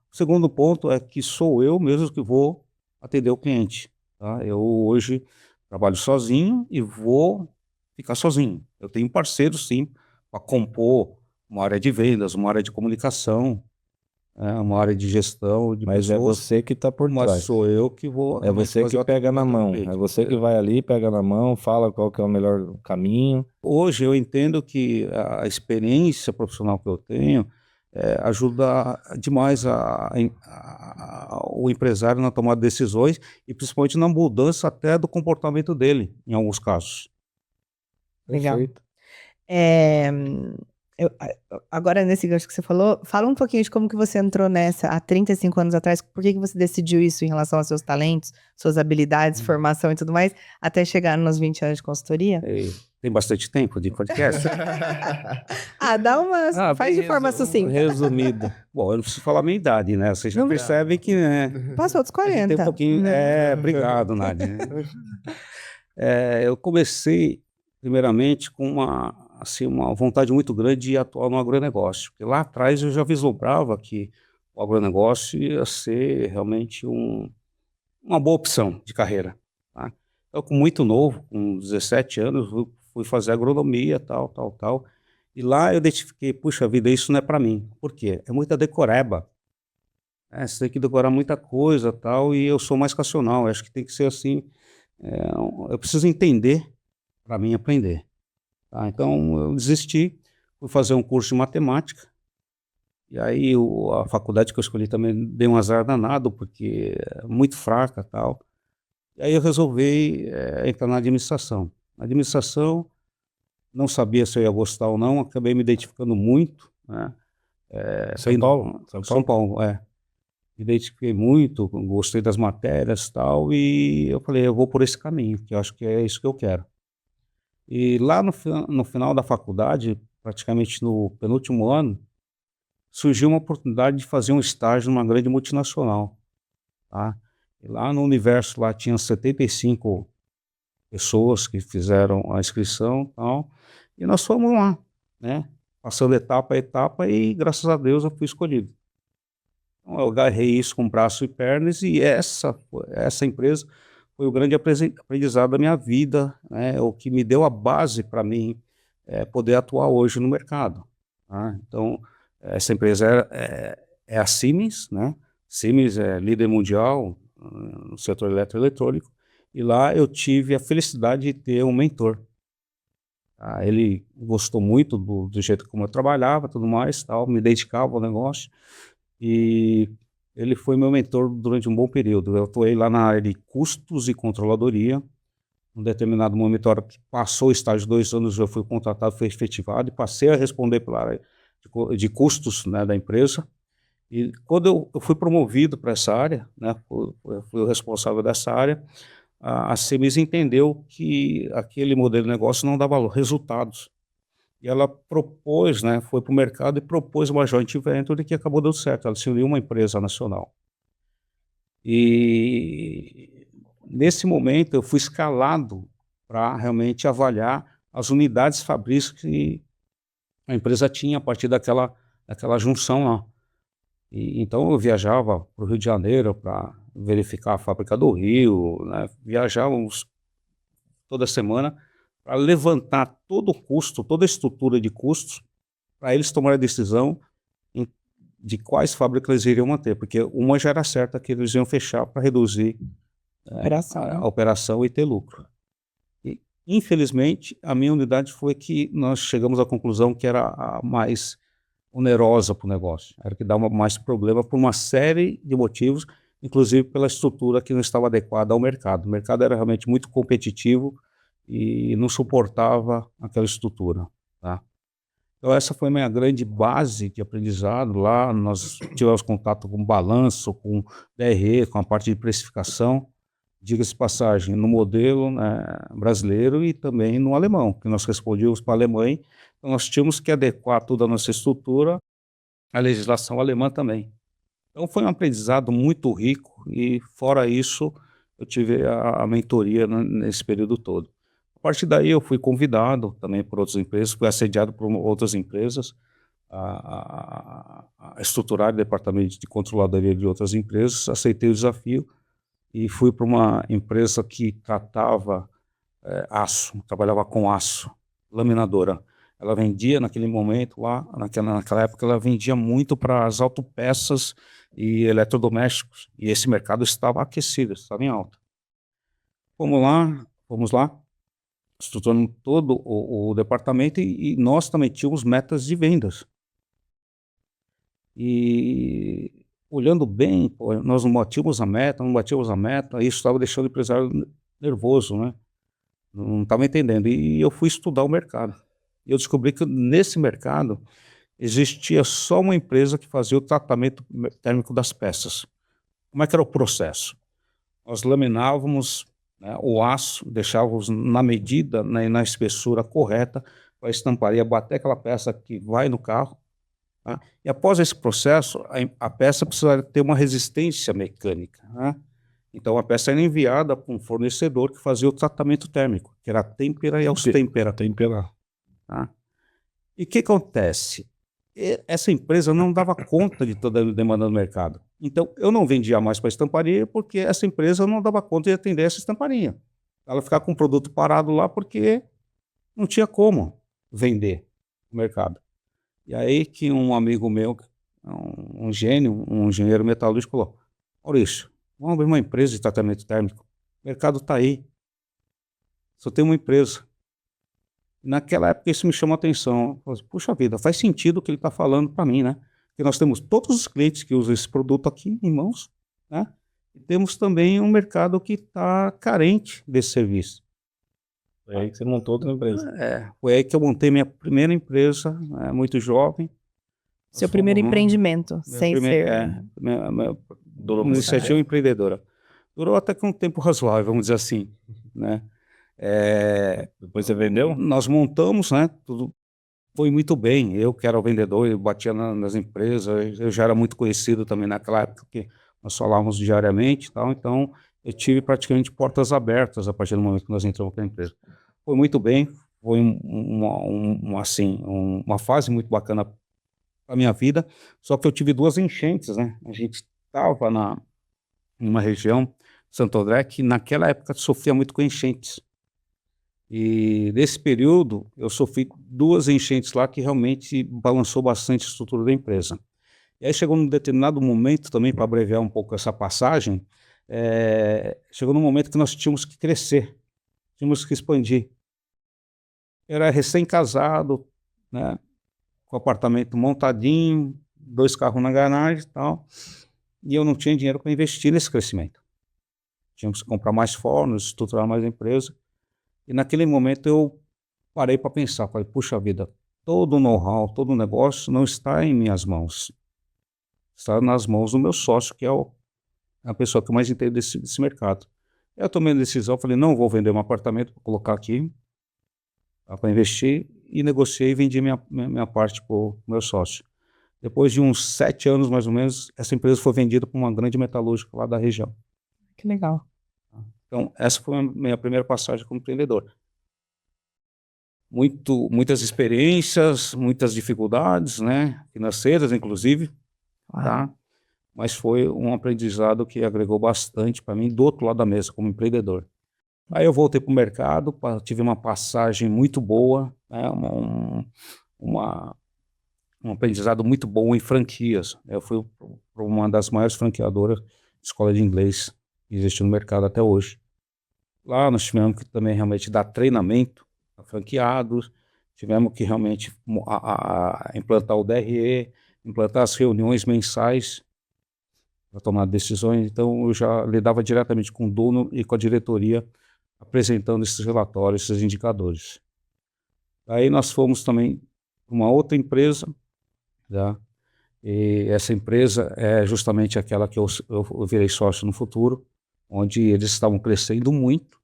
O segundo ponto é que sou eu mesmo que vou atender o cliente. Tá? Eu hoje trabalho sozinho e vou ficar sozinho. Eu tenho parceiros, sim, para compor uma área de vendas, uma área de comunicação. uma área de gestão de Mas é pessoas, você que está por mas trás. sou eu que vou É você fazer que o pega na mão. atendimento. É você que vai ali, pega na mão, fala qual que é o melhor caminho. Hoje eu entendo que a experiência profissional que eu tenho ajuda demais o empresário na tomada de decisões e principalmente na mudança até do comportamento dele, em alguns casos. Legal. Perfeito. É, agora, nesse gancho que você falou, fala um pouquinho de como que você entrou nessa há 35 anos atrás. Por que você decidiu isso em relação aos seus talentos, suas habilidades, formação e tudo mais, até chegar nos 20 anos de consultoria? Tem bastante tempo de podcast? Dá uma. Faz de forma sucinta. Resumido. Bom, eu não preciso falar a minha idade, né? Vocês já Não- percebem que Passou dos a gente 40. tem um pouquinho. Obrigado, Nádia. Eu comecei, primeiramente, com uma vontade muito grande de atuar no agronegócio. Porque lá atrás eu já vislumbrava que o agronegócio ia ser realmente uma boa opção de carreira. Tá? Eu, com muito novo, com 17 anos, fui fazer agronomia, tal. E lá eu identifiquei, puxa vida, isso não é para mim. Por quê? É muita decoreba. Você tem que decorar muita coisa, tal, e eu sou mais racional. Eu acho que tem que ser assim. Eu preciso entender para mim aprender. Tá? Então eu desisti, fui fazer um curso de matemática. E aí a faculdade que eu escolhi também deu um azar danado, porque é muito fraca, tal. E aí eu resolvi entrar na administração. Na administração, não sabia se eu ia gostar ou não, acabei me identificando muito, né? São Paulo? São Paulo, Me identifiquei muito, gostei das matérias e tal, e eu falei, eu vou por esse caminho, que eu acho que é isso que eu quero. E lá no final da faculdade, praticamente no penúltimo ano, surgiu uma oportunidade de fazer um estágio numa grande multinacional, tá? E lá no universo, lá tinha 75 pessoas que fizeram a inscrição e tal, e nós fomos lá, né? Passando etapa a etapa e, graças a Deus, eu fui escolhido. Então, eu agarrei isso com braço e pernas e essa empresa foi o grande aprendizado da minha vida, né? O que me deu a base para mim poder atuar hoje no mercado, tá? Então, essa empresa é a Siemens, né? Siemens é líder mundial no setor eletroeletrônico, e lá eu tive a felicidade de ter um mentor. Tá? Ele gostou muito do jeito como eu trabalhava, tudo mais, tal, me dedicava ao negócio, e ele foi meu mentor durante um bom período. Eu atuei lá na área de custos e controladoria. Um determinado momento, a hora que passou o estágio de 2 anos, eu fui contratado, fui efetivado e passei a responder pela área de custos, né, da empresa. E quando eu fui promovido para essa área, né, eu fui o responsável dessa área, a Siemens entendeu que aquele modelo de negócio não dava resultados. E ela propôs, né, foi para o mercado e propôs uma joint venture que acabou dando certo. Ela se uniu a uma empresa nacional. E nesse momento eu fui escalado para realmente avaliar as unidades fabris que a empresa tinha a partir daquela junção lá. Então eu viajava para o Rio de Janeiro para verificar a fábrica do Rio, né? Viajávamos toda semana para levantar todo o custo, toda a estrutura de custos, para eles tomarem a decisão de quais fábricas eles iriam manter, porque uma já era certa que eles iam fechar para reduzir a operação e ter lucro. E, infelizmente, a minha unidade foi que nós chegamos à conclusão que era a mais onerosa para o negócio, era que dava mais problema por uma série de motivos, inclusive pela estrutura que não estava adequada ao mercado. O mercado era realmente muito competitivo e não suportava aquela estrutura, tá? Então essa foi a minha grande base de aprendizado. Lá nós tivemos contato com balanço, com DRE, com a parte de precificação, diga-se de passagem, no modelo, né, brasileiro e também no alemão, que nós respondíamos para a Alemanha, então nós tínhamos que adequar toda a nossa estrutura à legislação alemã também. Então foi um aprendizado muito rico e, fora isso, eu tive a mentoria nesse período todo. A partir daí eu fui convidado também por outras empresas, fui assediado por outras empresas a estruturar o departamento de controladoria de outras empresas, aceitei o desafio e fui para uma empresa que tratava aço, trabalhava com aço, laminadora. ela vendia naquele momento lá, naquela época, ela vendia muito para as autopeças e eletrodomésticos, e esse mercado estava aquecido, estava em alta. Fomos lá, estruturando todo o departamento e nós também tínhamos metas de vendas. E olhando bem, pô, nós não batíamos a meta, isso estava deixando o empresário nervoso, né? Não estava entendendo. E eu fui estudar o mercado. E eu descobri que nesse mercado existia só uma empresa que fazia o tratamento térmico das peças. Como é que era o processo? Nós laminávamos, né, o aço, deixávamos na medida, né, na espessura correta, para a estamparia bater aquela peça que vai no carro. Tá? E após esse processo, a peça precisa ter uma resistência mecânica. Né? Então a peça era enviada para um fornecedor que fazia o tratamento térmico, que era a têmpera e austêmpera. Tempera. Tá? E o que acontece? Essa empresa não dava conta de toda a demanda do mercado. Então, eu não vendia mais para a estamparia porque essa empresa não dava conta de atender essa estamparia. Ela ficava com o produto parado lá porque não tinha como vender no mercado. E aí que um amigo meu, um gênio, um engenheiro metalúrgico, falou: Maurício, vamos abrir uma empresa de tratamento térmico. O mercado está aí. Só tem uma empresa. Naquela época isso me chamou a atenção. Eu falei, puxa vida, faz sentido o que ele está falando para mim, né? Porque nós temos todos os clientes que usam esse produto aqui em mãos, né? E temos também um mercado que está carente desse serviço. Foi aí que você montou outra empresa. Foi aí que eu montei minha primeira empresa, muito jovem. Seu primeiro empreendimento, sem ser... Durou uma iniciativa empreendedora. Durou até que um tempo razoável, vamos dizer assim, né? Depois você vendeu? Nós montamos, né? Tudo foi muito bem. Eu que era o vendedor, eu batia nas empresas. Eu já era muito conhecido também naquela época, porque nós falávamos diariamente e tal. Então, eu tive praticamente portas abertas a partir do momento que nós entramos na empresa. Foi muito bem. Foi uma fase muito bacana para a minha vida. Só que eu tive duas enchentes, né? A gente estava numa região, Santo André, que naquela época sofria muito com enchentes. E nesse período eu sofri duas enchentes lá que realmente balançou bastante a estrutura da empresa. E aí chegou num determinado momento também, para abreviar um pouco essa passagem, chegou num momento que nós tínhamos que crescer, tínhamos que expandir. Eu era recém-casado, né, com o apartamento montadinho, 2 carros na garagem e tal, e eu não tinha dinheiro para investir nesse crescimento. Tínhamos que comprar mais fornos, estruturar mais a empresa. E naquele momento eu parei para pensar, falei, puxa vida, todo o know-how, todo o negócio não está em minhas mãos. Está nas mãos do meu sócio, que é a pessoa que mais entende desse mercado. Eu tomei a decisão, falei, não vou vender um apartamento para colocar aqui, para investir, e negociei e vendi minha parte para o meu sócio. Depois de uns 7 anos, mais ou menos, essa empresa foi vendida para uma grande metalúrgica lá da região. Que legal. Então, essa foi a minha primeira passagem como empreendedor. Muitas experiências, muitas dificuldades, né? Financeiras, inclusive, tá? Mas foi um aprendizado que agregou bastante para mim do outro lado da mesa, como empreendedor. Aí eu voltei para o mercado, tive uma passagem muito boa, né? Um aprendizado muito bom em franquias. Eu fui para uma das maiores franqueadoras de escola de inglês que existe no mercado até hoje. Lá nós tivemos que também realmente dar treinamento a franqueados, tivemos que realmente implantar o DRE, implantar as reuniões mensais para tomar decisões. Então eu já lidava diretamente com o dono e com a diretoria, apresentando esses relatórios, esses indicadores. Aí nós fomos também para uma outra empresa, tá? E essa empresa é justamente aquela que eu virei sócio no futuro, onde eles estavam crescendo muito,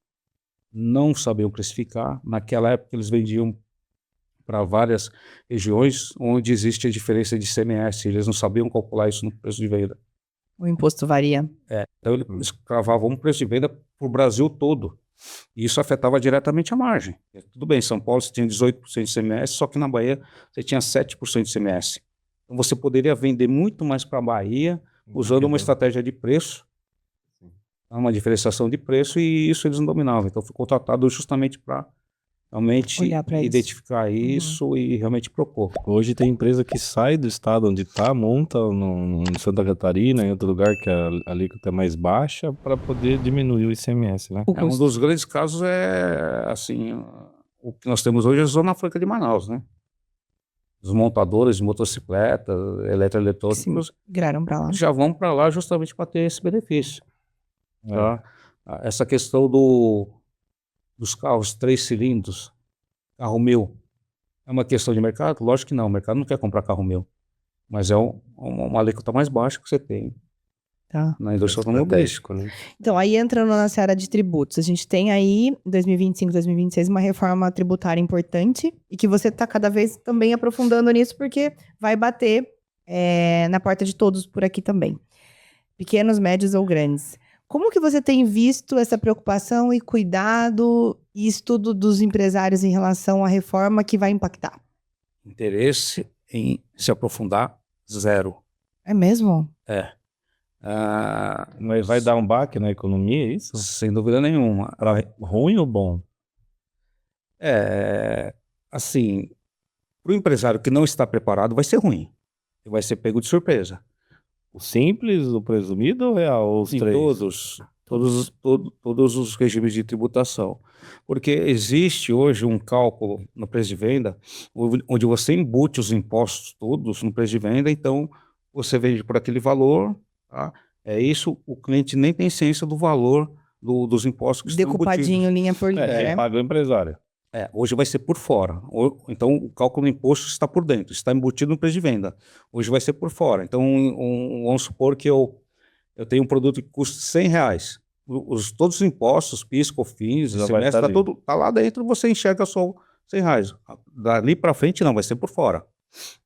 não sabiam precificar. Naquela época eles vendiam para várias regiões onde existe a diferença de ICMS, eles não sabiam calcular isso no preço de venda. O imposto varia. Então eles cravavam um preço de venda para o Brasil todo, e isso afetava diretamente a margem. Tudo bem, em São Paulo você tinha 18% de ICMS, só que na Bahia você tinha 7% de ICMS. Então você poderia vender muito mais para a Bahia usando uma estratégia de preço, uma diferenciação de preço, e isso eles não dominavam. Então fui contratado justamente para realmente Olhar pra isso. identificar isso e realmente propor. Hoje tem empresa que sai do estado onde está, monta em Santa Catarina, em outro lugar que a alíquota é mais baixa, para poder diminuir o ICMS, né? O Um custo. dos grandes casos é, assim, o que nós temos hoje é a Zona Franca de Manaus, né? Os montadores de motocicletas, eletroeletrônicos, Migraram pra lá. já vão para lá justamente para ter esse benefício. É. Tá? Essa questão dos carros 3 cilindros, carro meu, é uma questão de mercado? Lógico que não, o mercado não quer comprar carro meu, mas é uma alíquota mais baixa que você tem Tá. na indústria automobilística. Estratégico, né? Então, aí entrando na seara de tributos, a gente tem aí, em 2025, 2026, uma reforma tributária importante e que você está cada vez também aprofundando nisso porque vai bater na porta de todos por aqui também. Pequenos, médios ou grandes. Como que você tem visto essa preocupação e cuidado e estudo dos empresários em relação à reforma que vai impactar? Interesse em se aprofundar, zero. É mesmo? Mas vai dar um baque na economia, é isso? Sem dúvida nenhuma. Pra ruim ou bom? Assim, para o empresário que não está preparado, vai ser ruim. Ele vai ser pego de surpresa. O simples, o presumido ou real? Ou os Em três? todos os regimes de tributação. Porque existe hoje um cálculo no preço de venda, onde você embute os impostos todos no preço de venda, então você vende por aquele valor, tá? É isso, o cliente nem tem ciência do valor dos impostos que estão Decupadinho, linha por linha, Quem né? paga o empresário. hoje vai ser por fora. Então, o cálculo do imposto está por dentro, está embutido no preço de venda. Hoje vai ser por fora. Então, vamos supor que eu tenho um produto que custa R$100. Todos os impostos, PIS, COFINS, Já vai ICMS, estar ali. tá lá dentro, você enxerga só R$100. Dali para frente, não, vai ser por fora.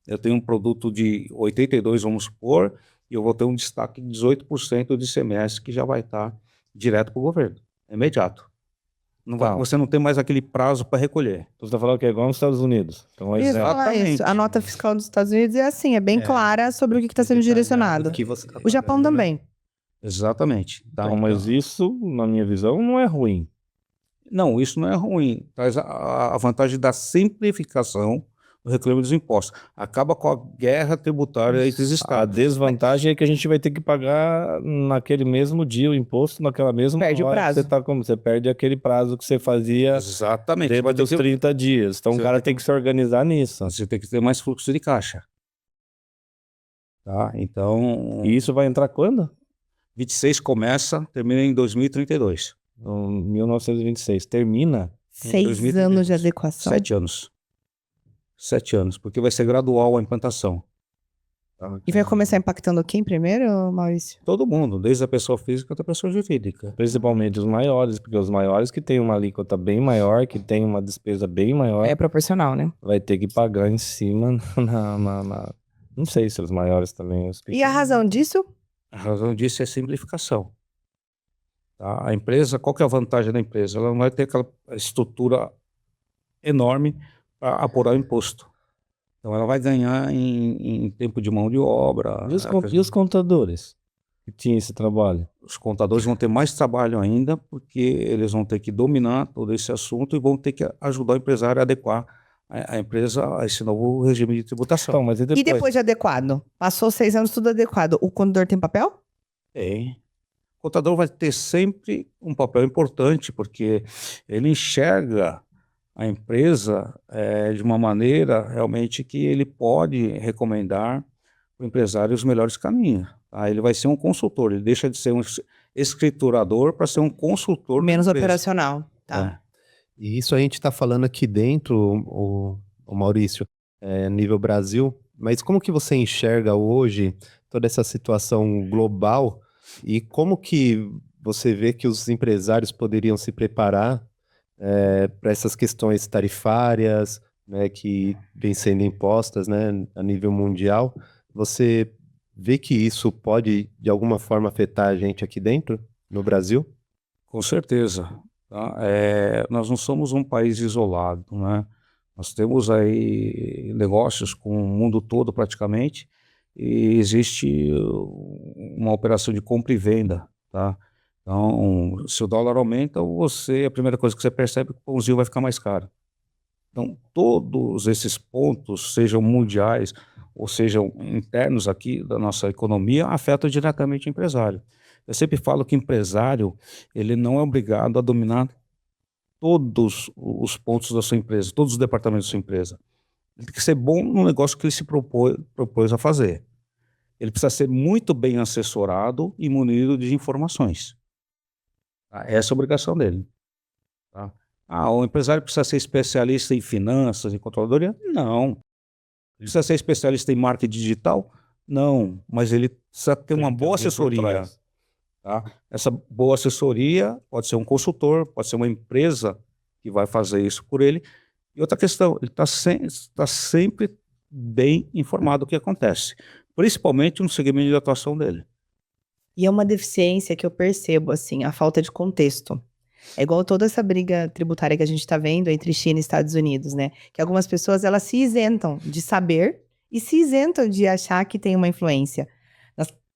Eu tenho um produto de 82, vamos supor, e eu vou ter um destaque de 18% de ICMS que já vai estar direto para o governo, é imediato. Tá. Você não tem mais aquele prazo para recolher. Você está falando que é igual nos Estados Unidos. Então, Eu ia exemplo. falar isso. Exatamente. A nota fiscal dos Estados Unidos é assim, é bem clara sobre o que está sendo direcionado. Que você tá O Japão pagando, né? também. Exatamente. Tá? Então, mas isso, na minha visão, não é ruim. Não, isso não é ruim. Traz a vantagem da simplificação do reclame dos impostos. Acaba com a guerra tributária entre os A estados. desvantagem é que a gente vai ter que pagar naquele mesmo dia o imposto, naquela mesma Perde o hora que prazo. você perde aquele prazo que você fazia Exatamente. dentro dos 30 dias. Então, você o cara vai ter tem que se organizar nisso. Você tem que ter mais fluxo de caixa. Tá? Então, E isso vai entrar quando? 26 começa, termina em 2032. Em 1926. Termina? 6 2032. anos de adequação. 7 anos. 7 anos, porque vai ser gradual a implantação. E vai começar impactando quem primeiro, Maurício? Todo mundo, desde a pessoa física até a pessoa jurídica. Principalmente os maiores, porque os maiores que têm uma alíquota bem maior, que tem uma despesa bem maior, É proporcional, né? vai ter que pagar em cima Não sei se os maiores também. Os E a pequenos. razão disso? A razão disso é simplificação. Tá? A empresa, qual que é a vantagem da empresa? Ela não vai ter aquela estrutura enorme para apurar o imposto. Então ela vai ganhar em tempo de mão de obra. E os contadores que tinham esse trabalho? Os contadores vão ter mais trabalho ainda, porque eles vão ter que dominar todo esse assunto e vão ter que ajudar o empresário a adequar a empresa a esse novo regime de tributação. Então, mas E depois de adequado? Passou 6 anos tudo adequado. O contador tem papel? Tem. O contador vai ter sempre um papel importante, porque ele enxerga a empresa de uma maneira realmente que ele pode recomendar para o empresário os melhores caminhos. Tá? Ele vai ser um consultor, ele deixa de ser um escriturador para ser um consultor. Menos da empresa. operacional. Tá. E isso a gente está falando aqui dentro, o Maurício, nível Brasil, mas como que você enxerga hoje toda essa situação global e como que você vê que os empresários poderiam se preparar para essas questões tarifárias, né, que vêm sendo impostas, né, a nível mundial? Você vê que isso pode, de alguma forma, afetar a gente aqui dentro, no Brasil? Com certeza. Tá? Nós não somos um país isolado, né? Nós temos aí negócios com o mundo todo praticamente e existe uma operação de compra e venda, tá? Então, se o dólar aumenta, a primeira coisa que você percebe é que o pãozinho vai ficar mais caro. Então, todos esses pontos, sejam mundiais ou sejam internos aqui da nossa economia, afetam diretamente o empresário. Eu sempre falo que empresário, ele não é obrigado a dominar todos os pontos da sua empresa, todos os departamentos da sua empresa. Ele tem que ser bom no negócio que ele se propôs a fazer. Ele precisa ser muito bem assessorado e munido de informações. Tá? Essa é a obrigação dele. Tá? O empresário precisa ser especialista em finanças, em controladoria? Não. Ele precisa ser especialista em marketing digital? Não. Mas ele precisa ter uma boa assessoria. Tá? Essa boa assessoria pode ser um consultor, pode ser uma empresa que vai fazer isso por ele. E outra questão, ele está sempre bem informado do que acontece, principalmente no segmento de atuação dele. E é uma deficiência que eu percebo, assim, a falta de contexto. É igual toda essa briga tributária que a gente está vendo entre China e Estados Unidos, né? Que algumas pessoas, elas se isentam de saber e se isentam de achar que tem uma influência.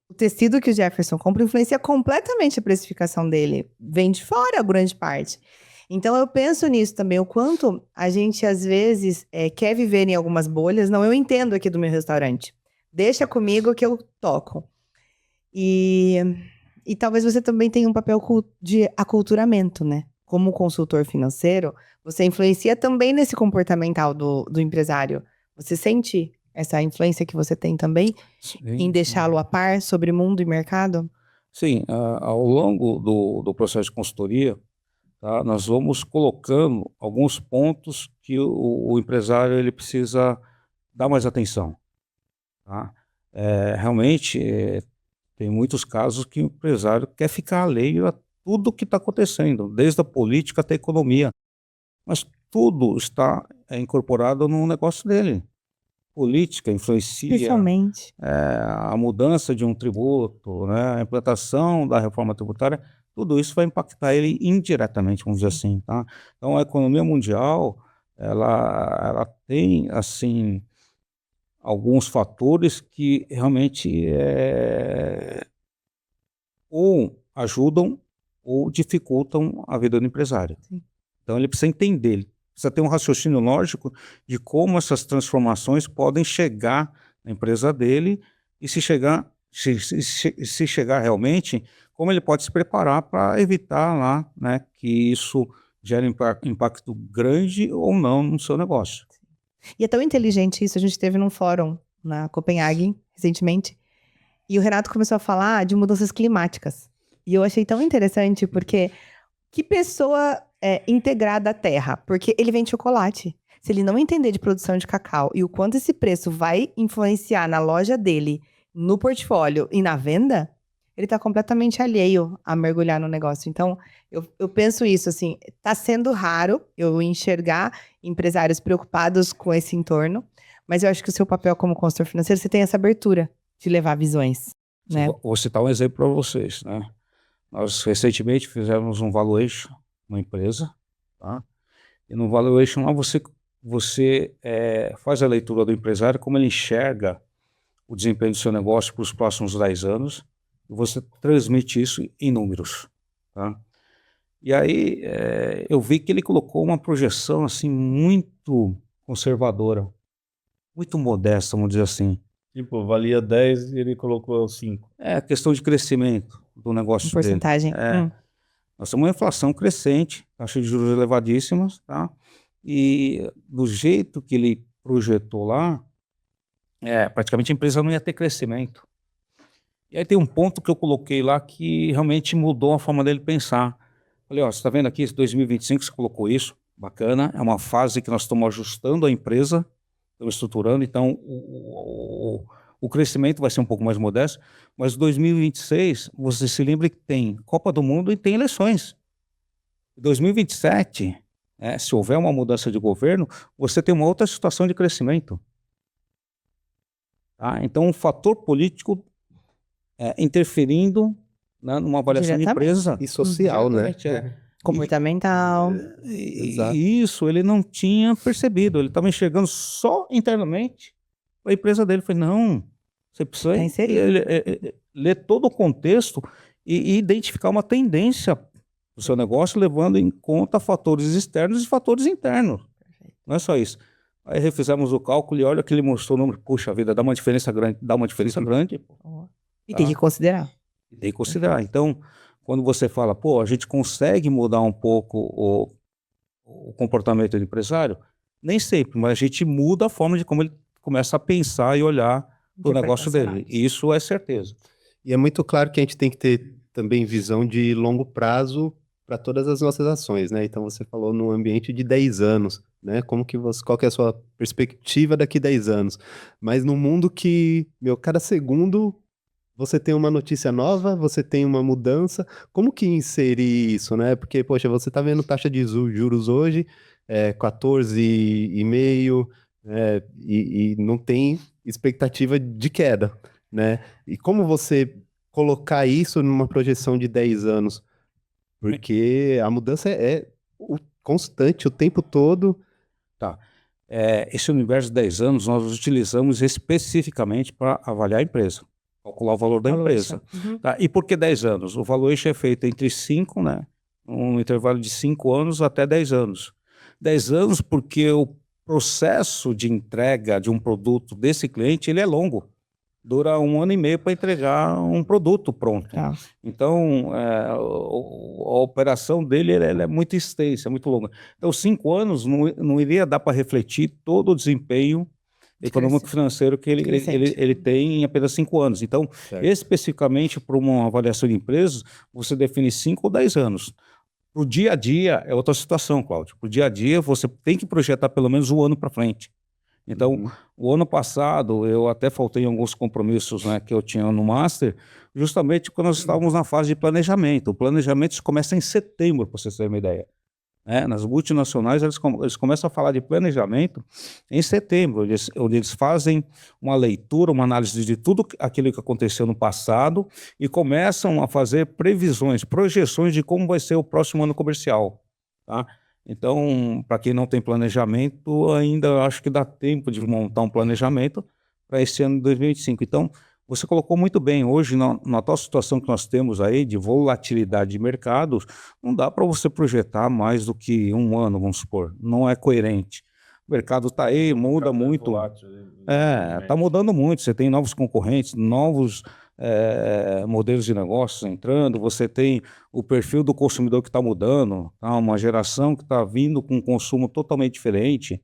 O tecido que o Jefferson compra influencia completamente a precificação dele. Vem de fora, a grande parte. Então, eu penso nisso também, o quanto a gente, às vezes, quer viver em algumas bolhas. Não, eu entendo aqui do meu restaurante. Deixa comigo que eu toco. E talvez você também tenha um papel de aculturamento, né? Como consultor financeiro, você influencia também nesse comportamental do empresário. Você sente essa influência que você tem também em deixá-lo a par sobre mundo e mercado? Sim, ao longo do processo de consultoria, tá, nós vamos colocando alguns pontos que o empresário ele precisa dar mais atenção. Tá? Realmente, tem muitos casos que o empresário quer ficar alheio a tudo que está acontecendo, desde a política até a economia. Mas tudo está incorporado no negócio dele. Política influencia Principalmente. a mudança de um tributo, né, a implantação da reforma tributária, tudo isso vai impactar ele indiretamente, vamos dizer assim. Tá? Então, a economia mundial, ela tem, assim, alguns fatores que realmente ou ajudam ou dificultam a vida do empresário. Sim. Então ele precisa entender, ele precisa ter um raciocínio lógico de como essas transformações podem chegar na empresa dele e se chegar realmente, como ele pode se preparar para evitar lá, né, que isso gere impacto grande ou não no seu negócio. E é tão inteligente isso, a gente teve num fórum na Copenhague, recentemente, e o Renato começou a falar de mudanças climáticas. E eu achei tão interessante, porque que pessoa integrada à terra? Porque ele vende chocolate. Se ele não entender de produção de cacau e o quanto esse preço vai influenciar na loja dele, no portfólio e na venda, ele está completamente alheio a mergulhar no negócio. Então, eu penso isso, assim, está sendo raro eu enxergar empresários preocupados com esse entorno, mas eu acho que o seu papel como consultor financeiro, você tem essa abertura de levar visões, né? Vou citar um exemplo para vocês, né? Nós recentemente fizemos um valuation, uma empresa, tá? E no valuation lá você faz a leitura do empresário, como ele enxerga o desempenho do seu negócio para os próximos 10 anos, e você transmite isso em números, tá? E aí eu vi que ele colocou uma projeção assim muito conservadora, muito modesta, vamos dizer assim. Tipo, valia 10 e ele colocou 5. É a questão de crescimento do negócio dele. Porcentagem. Nós temos uma inflação crescente, taxa de juros elevadíssimas, tá? E do jeito que ele projetou lá, praticamente a empresa não ia ter crescimento. E aí tem um ponto que eu coloquei lá que realmente mudou a forma dele pensar. Falei, você está vendo aqui, 2025 você colocou isso, bacana, é uma fase que nós estamos ajustando a empresa, estamos estruturando, então o crescimento vai ser um pouco mais modesto, mas 2026, você se lembra que tem Copa do Mundo e tem eleições. 2027, se houver uma mudança de governo, você tem uma outra situação de crescimento. Tá? Então, um fator político interferindo, né, numa avaliação de empresa. E social, né? Comportamental. E isso ele não tinha percebido, ele estava enxergando só internamente a empresa dele. Falei, não, você precisa ler todo o contexto e identificar uma tendência do seu negócio, levando em conta fatores externos e fatores internos. Não é só isso. Aí refizemos o cálculo e olha que ele mostrou o número. Puxa vida, dá uma diferença grande. Dá uma diferença grande. Ó. E tem que Tá. considerar. Tem que considerar. Então, quando você fala, pô, a gente consegue mudar um pouco o comportamento do empresário, nem sempre, mas a gente muda a forma de como ele começa a pensar e olhar o negócio dele. E isso é certeza. E é muito claro que a gente tem que ter também visão de longo prazo para todas as nossas ações, né? Então você falou num ambiente de 10 anos, né? Qual que é a sua perspectiva daqui 10 anos? Mas num mundo que, meu, cada segundo você tem uma notícia nova, você tem uma mudança, como que inserir isso, né? Porque, poxa, você tá vendo taxa de juros hoje, 14,5, e não tem expectativa de queda, né? E como você colocar isso numa projeção de 10 anos? Porque a mudança é constante, o tempo todo. Tá. Esse universo de 10 anos nós utilizamos especificamente para avaliar a empresa, calcular o valor da empresa. Uhum. Tá? E por que 10 anos? O valuation é feito entre 5, né? Um intervalo de 5 anos até 10 anos. 10 anos porque o processo de entrega de um produto desse cliente ele é longo. Dura 1 ano e meio para entregar um produto pronto. Tá. Então, a operação dele ela é muito extensa, é muito longa. Então, 5 anos não iria dar para refletir todo o desempenho econômico-financeiro que ele tem em apenas 5 anos. Então, Certo. especificamente para uma avaliação de empresas, você define 5 ou 10 anos. Para o dia a dia é outra situação, Cláudio. Para o dia a dia, você tem que projetar pelo menos 1 ano para frente. Então, o ano passado, eu até faltei em alguns compromissos, né, que eu tinha no Master, justamente quando nós estávamos na fase de planejamento. O planejamento começa em setembro, para você ter uma ideia. Nas multinacionais, eles começam a falar de planejamento em setembro, onde eles fazem uma leitura, uma análise de tudo aquilo que aconteceu no passado e começam a fazer previsões, projeções de como vai ser o próximo ano comercial, tá? Então, para quem não tem planejamento, ainda acho que dá tempo de montar um planejamento para esse ano de 2025. Então, você colocou muito bem, hoje, na atual situação que nós temos aí, de volatilidade de mercados, não dá para você projetar mais do que 1 ano, vamos supor. Não é coerente. O mercado está aí, muda muito. Está mudando muito. Você tem novos concorrentes, novos modelos de negócios entrando, você tem o perfil do consumidor que está mudando, tá? Uma geração que está vindo com um consumo totalmente diferente.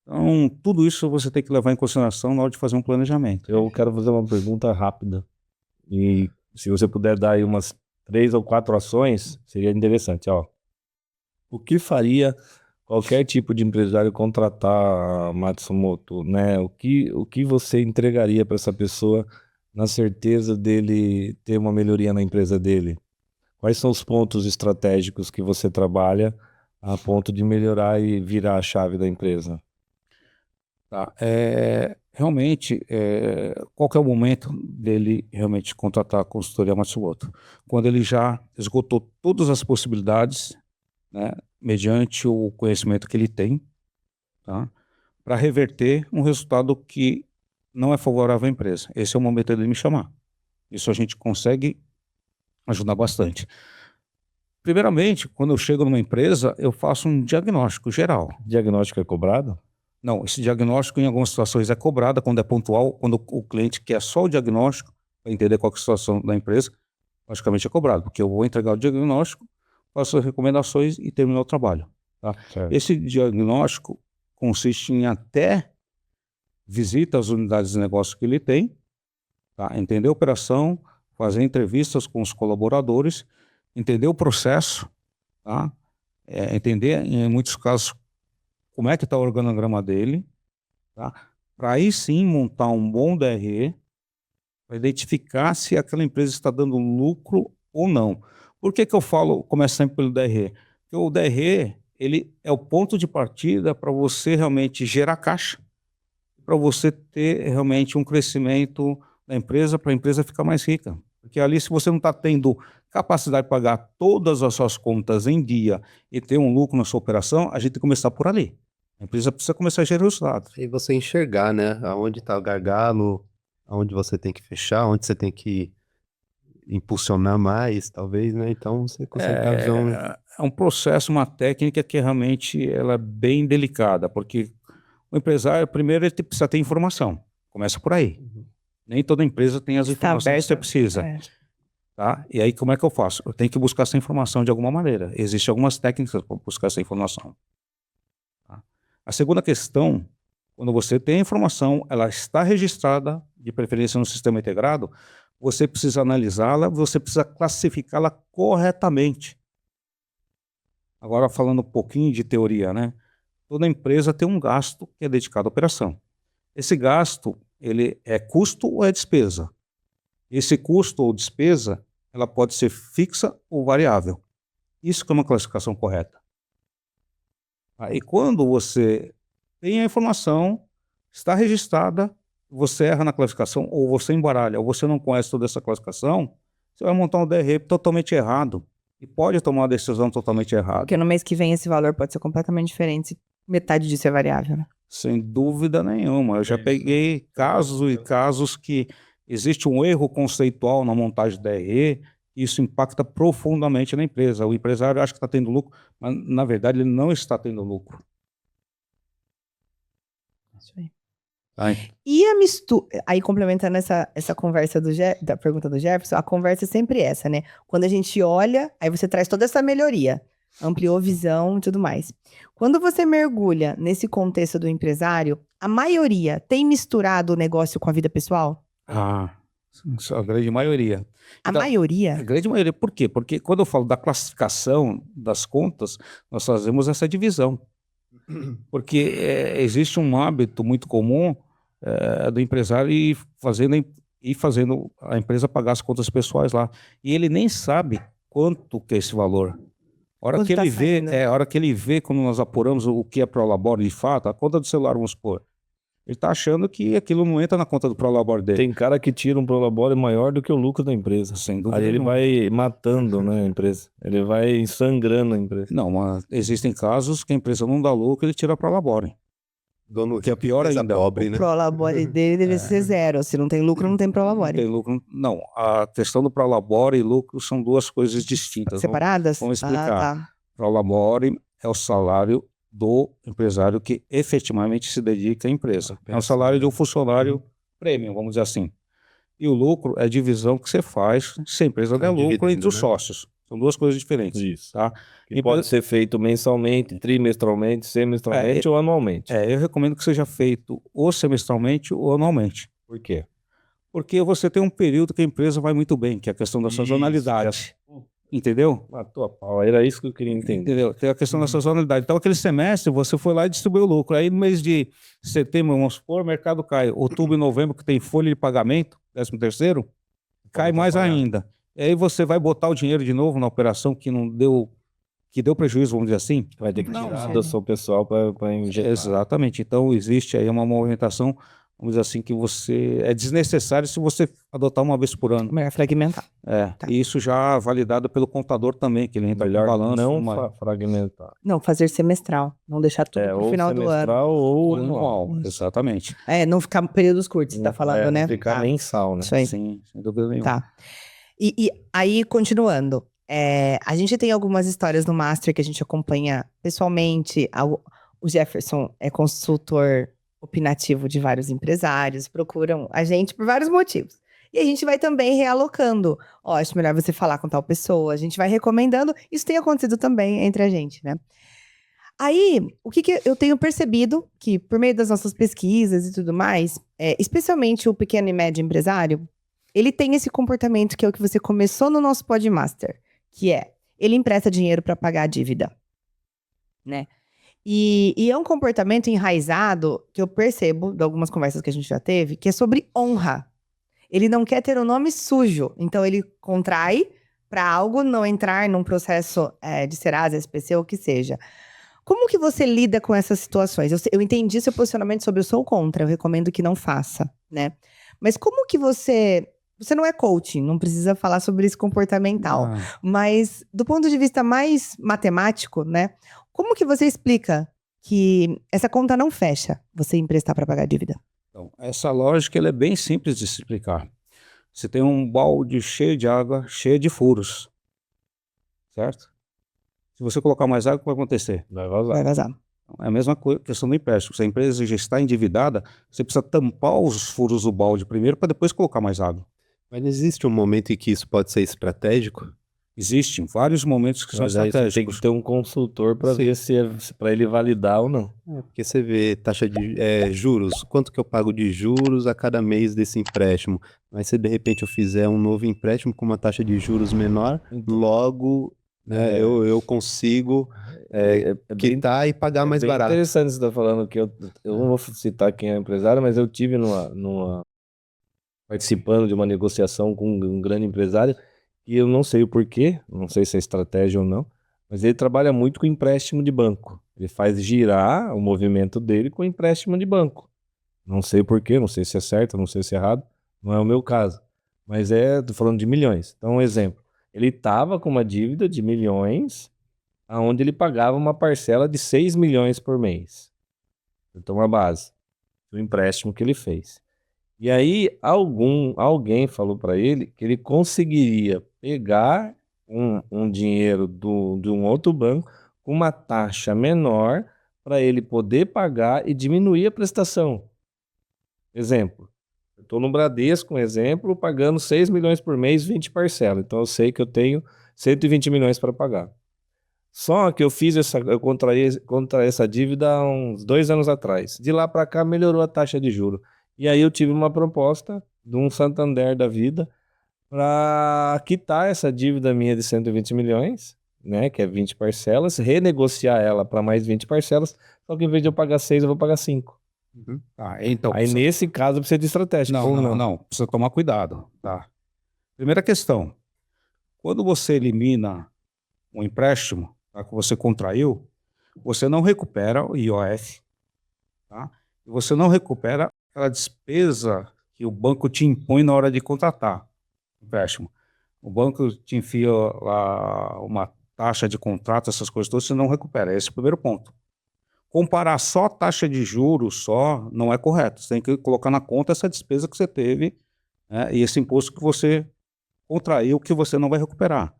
Então, tudo isso você tem que levar em consideração na hora de fazer um planejamento. Eu quero fazer uma pergunta rápida. E se você puder dar aí umas 3 ou 4 ações, seria interessante. Ó. O que faria qualquer tipo de empresário contratar a Matsumoto, né? O que você entregaria para essa pessoa na certeza dele ter uma melhoria na empresa dele? Quais são os pontos estratégicos que você trabalha a ponto de melhorar e virar a chave da empresa? Tá. Realmente, qual que é o momento dele realmente contratar a consultoria Matsumoto? Quando ele já esgotou todas as possibilidades, né, mediante o conhecimento que ele tem, tá, para reverter um resultado que não é favorável à empresa. Esse é o momento dele me chamar. Isso a gente consegue ajudar bastante. Primeiramente, quando eu chego numa empresa, eu faço um diagnóstico geral. Diagnóstico é cobrado? Não, esse diagnóstico em algumas situações é cobrado, quando é pontual, quando o cliente quer só o diagnóstico, para entender qual é a situação da empresa, praticamente é cobrado, porque eu vou entregar o diagnóstico, faço as recomendações e termino o trabalho. Tá? Esse diagnóstico consiste em até visita às unidades de negócio que ele tem, tá? Entender a operação, fazer entrevistas com os colaboradores, entender o processo, tá? Entender, em muitos casos, como é que está o organograma dele, tá? Para aí sim montar um bom DRE, para identificar se aquela empresa está dando lucro ou não. Por que eu falo, começo sempre pelo DRE? Porque o DRE, ele é o ponto de partida para você realmente gerar caixa, para você ter realmente um crescimento da empresa, para a empresa ficar mais rica. Porque ali, se você não está tendo capacidade de pagar todas as suas contas em dia e ter um lucro na sua operação, a gente tem que começar por ali. A empresa precisa começar a gerar resultados. E você enxergar, né? Aonde está o gargalo, aonde você tem que fechar, onde você tem que impulsionar mais, talvez, né? Então você consegue dar visão. É um processo, uma técnica que realmente ela é bem delicada, porque o empresário, primeiro, ele precisa ter informação. Começa por aí. Nem toda empresa tem as informações que você precisa. Tá? E aí, como é que eu faço? Eu tenho que buscar essa informação de alguma maneira. Existem algumas técnicas para buscar essa informação. Tá? A segunda questão, quando você tem a informação, ela está registrada, de preferência no sistema integrado, você precisa analisá-la, você precisa classificá-la corretamente. Agora, falando um pouquinho de teoria, né? Toda empresa tem um gasto que é dedicado à operação. Esse gasto, ele é custo ou é despesa? Esse custo ou despesa, ela pode ser fixa ou variável. Isso que é uma classificação correta. Aí, quando você tem a informação, está registrada, você erra na classificação, ou você embaralha, ou você não conhece toda essa classificação, você vai montar um DRE totalmente errado. E pode tomar uma decisão totalmente errada. Porque no mês que vem esse valor pode ser completamente diferente, se metade disso é variável, né? Sem dúvida nenhuma. Eu já peguei casos e casos que existe um erro conceitual na montagem do DRE, e isso impacta profundamente na empresa. O empresário acha que está tendo lucro, mas na verdade ele não está tendo lucro. Isso aí. Ai. E a mistura, aí complementando essa conversa da pergunta do Jefferson, a conversa é sempre essa, né? Quando a gente olha, aí você traz toda essa melhoria, ampliou visão e tudo mais. Quando você mergulha nesse contexto do empresário, a maioria tem misturado o negócio com a vida pessoal? A grande maioria. A Então, maioria? A grande maioria. Por quê? Porque quando eu falo da classificação das contas, nós fazemos essa divisão. Porque existe um hábito muito comum do empresário ir fazendo a empresa pagar as contas pessoais lá. E ele nem sabe quanto que é esse valor. A hora que ele vê, quando nós apuramos o que é Prolabore de fato, a conta do celular, vamos supor, ele está achando que aquilo não entra na conta do Prolabore dele. Tem cara que tira um Prolabore maior do que o lucro da empresa. Sem dúvida Aí ele nenhuma. vai matando, né, a empresa. Ele vai sangrando a empresa. Não, mas existem casos que a empresa não dá lucro e ele tira a Prolabore. Dono Que é pior empresa ainda. pobre, O né? Prolabore dele deve ser zero. Se não tem lucro, não tem Não Prolabore. tem lucro. Não, a questão do Prolabore e lucro são duas coisas distintas. Separadas? Vamos explicar. Ah, tá. Prolabore é o salário do empresário que efetivamente se dedica à empresa. É o salário de um funcionário premium, vamos dizer assim. E o lucro é a divisão que você faz se a empresa der lucro dividendo, entre os né? sócios. São duas coisas diferentes. Isso. Tá? Que pode ser feito mensalmente, trimestralmente, semestralmente ou anualmente. Eu recomendo que seja feito ou semestralmente ou anualmente. Por quê? Porque você tem um período que a empresa vai muito bem, que é a questão da sazonalidade. Entendeu? Matou a pau. Era isso que eu queria entender. Entendeu? Tem a questão da sazonalidade. Então, aquele semestre, você foi lá e distribuiu o lucro. Aí, no mês de setembro, vamos supor, o mercado cai. Outubro e novembro, que tem folha de pagamento, 13º, cai mais ainda. E aí você vai botar o dinheiro de novo na operação que não deu, que deu prejuízo, vamos dizer assim. Vai ter que tirar do seu pessoal para injetar. Exatamente. Então, existe aí uma movimentação, vamos dizer assim, que é desnecessário se você adotar uma vez por ano. Melhor fragmentar. Tá. E isso já validado pelo contador também, que ele entra Melhor com balanço. não fragmentar. Não, fazer semestral. Não deixar tudo pro Ou final do ano. semestral ou Anual, exatamente. Não ficar períodos curtos, você tá falando, né? Não ficar Tá. mensal, né? Isso aí. Sim, sem dúvida nenhuma. Tá. E aí, continuando, a gente tem algumas histórias no Master que a gente acompanha pessoalmente. O Jefferson é consultor opinativo de vários empresários, procuram a gente por vários motivos. E a gente vai também realocando. Acho melhor você falar com tal pessoa. A gente vai recomendando. Isso tem acontecido também entre a gente, né? Aí, o que eu tenho percebido, que por meio das nossas pesquisas e tudo mais, especialmente o pequeno e médio empresário, ele tem esse comportamento que é o que você começou no nosso Podmaster, que é, ele empresta dinheiro para pagar a dívida, né? E é um comportamento enraizado, que eu percebo, de algumas conversas que a gente já teve, que é sobre honra. Ele não quer ter o nome sujo, então ele contrai para algo não entrar num processo de Serasa, SPC ou o que seja. Como que você lida com essas situações? Eu entendi seu posicionamento sobre eu sou contra, eu recomendo que não faça, né? Mas como que você não é coaching, não precisa falar sobre esse comportamental, mas do ponto de vista mais matemático, né? Como que você explica que essa conta não fecha, você emprestar para pagar a dívida? Então, essa lógica ela é bem simples de se explicar. Você tem um balde cheio de água, cheio de furos, certo? Se você colocar mais água, o que vai acontecer? Vai vazar. Vai vazar. É a mesma questão do empréstimo. Se a empresa já está endividada, você precisa tampar os furos do balde primeiro para depois colocar mais água. Mas existe um momento em que isso pode ser estratégico? Existem vários momentos que são Mas aí você tem estratégicos. que ter um consultor para Sim. ver se para ele validar ou não. Porque você vê taxa de juros, quanto que eu pago de juros a cada mês desse empréstimo? Mas se de repente eu fizer um novo empréstimo com uma taxa de juros menor, logo né, eu consigo quitar e pagar mais bem barato. interessante você estar falando que eu não vou citar quem é o empresário, mas eu tive participando de uma negociação com um grande empresário e eu não sei o porquê, não sei se é estratégia ou não, mas ele trabalha muito com empréstimo de banco. Ele faz girar o movimento dele com empréstimo de banco. Não sei o porquê, não sei se é certo, não sei se é errado, não é o meu caso. Mas tô falando de milhões. Então, um exemplo. Ele estava com uma dívida de milhões, onde ele pagava uma parcela de 6 milhões por mês. Então, uma base do empréstimo que ele fez. E aí, alguém falou para ele que ele conseguiria pegar um dinheiro de um outro banco com uma taxa menor para ele poder pagar e diminuir a prestação. Exemplo, eu estou no Bradesco, um exemplo, pagando 6 milhões por mês, 20 parcelas. Então eu sei que eu tenho 120 milhões para pagar. Só que eu contraí essa dívida há uns 2 anos atrás. De lá para cá melhorou a taxa de juros. E aí eu tive uma proposta de um Santander da vida para quitar essa dívida minha de 120 milhões, né, que é 20 parcelas, renegociar ela para mais 20 parcelas, só que em vez de eu pagar 6, eu vou pagar 5. Tá, então, Aí nesse caso precisa de estratégia. não, precisa tomar cuidado, tá? Primeira questão, quando você elimina um empréstimo, tá, que você contraiu, você não recupera o IOF, tá? E você não recupera aquela despesa que o banco te impõe na hora de contratar o empréstimo. O banco te enfia lá uma taxa de contrato, essas coisas todas, você não recupera. Esse é o primeiro ponto. Comparar só a taxa de juros só não é correto. Você tem que colocar na conta essa despesa que você teve, né, e esse imposto que você contraiu que você não vai recuperar.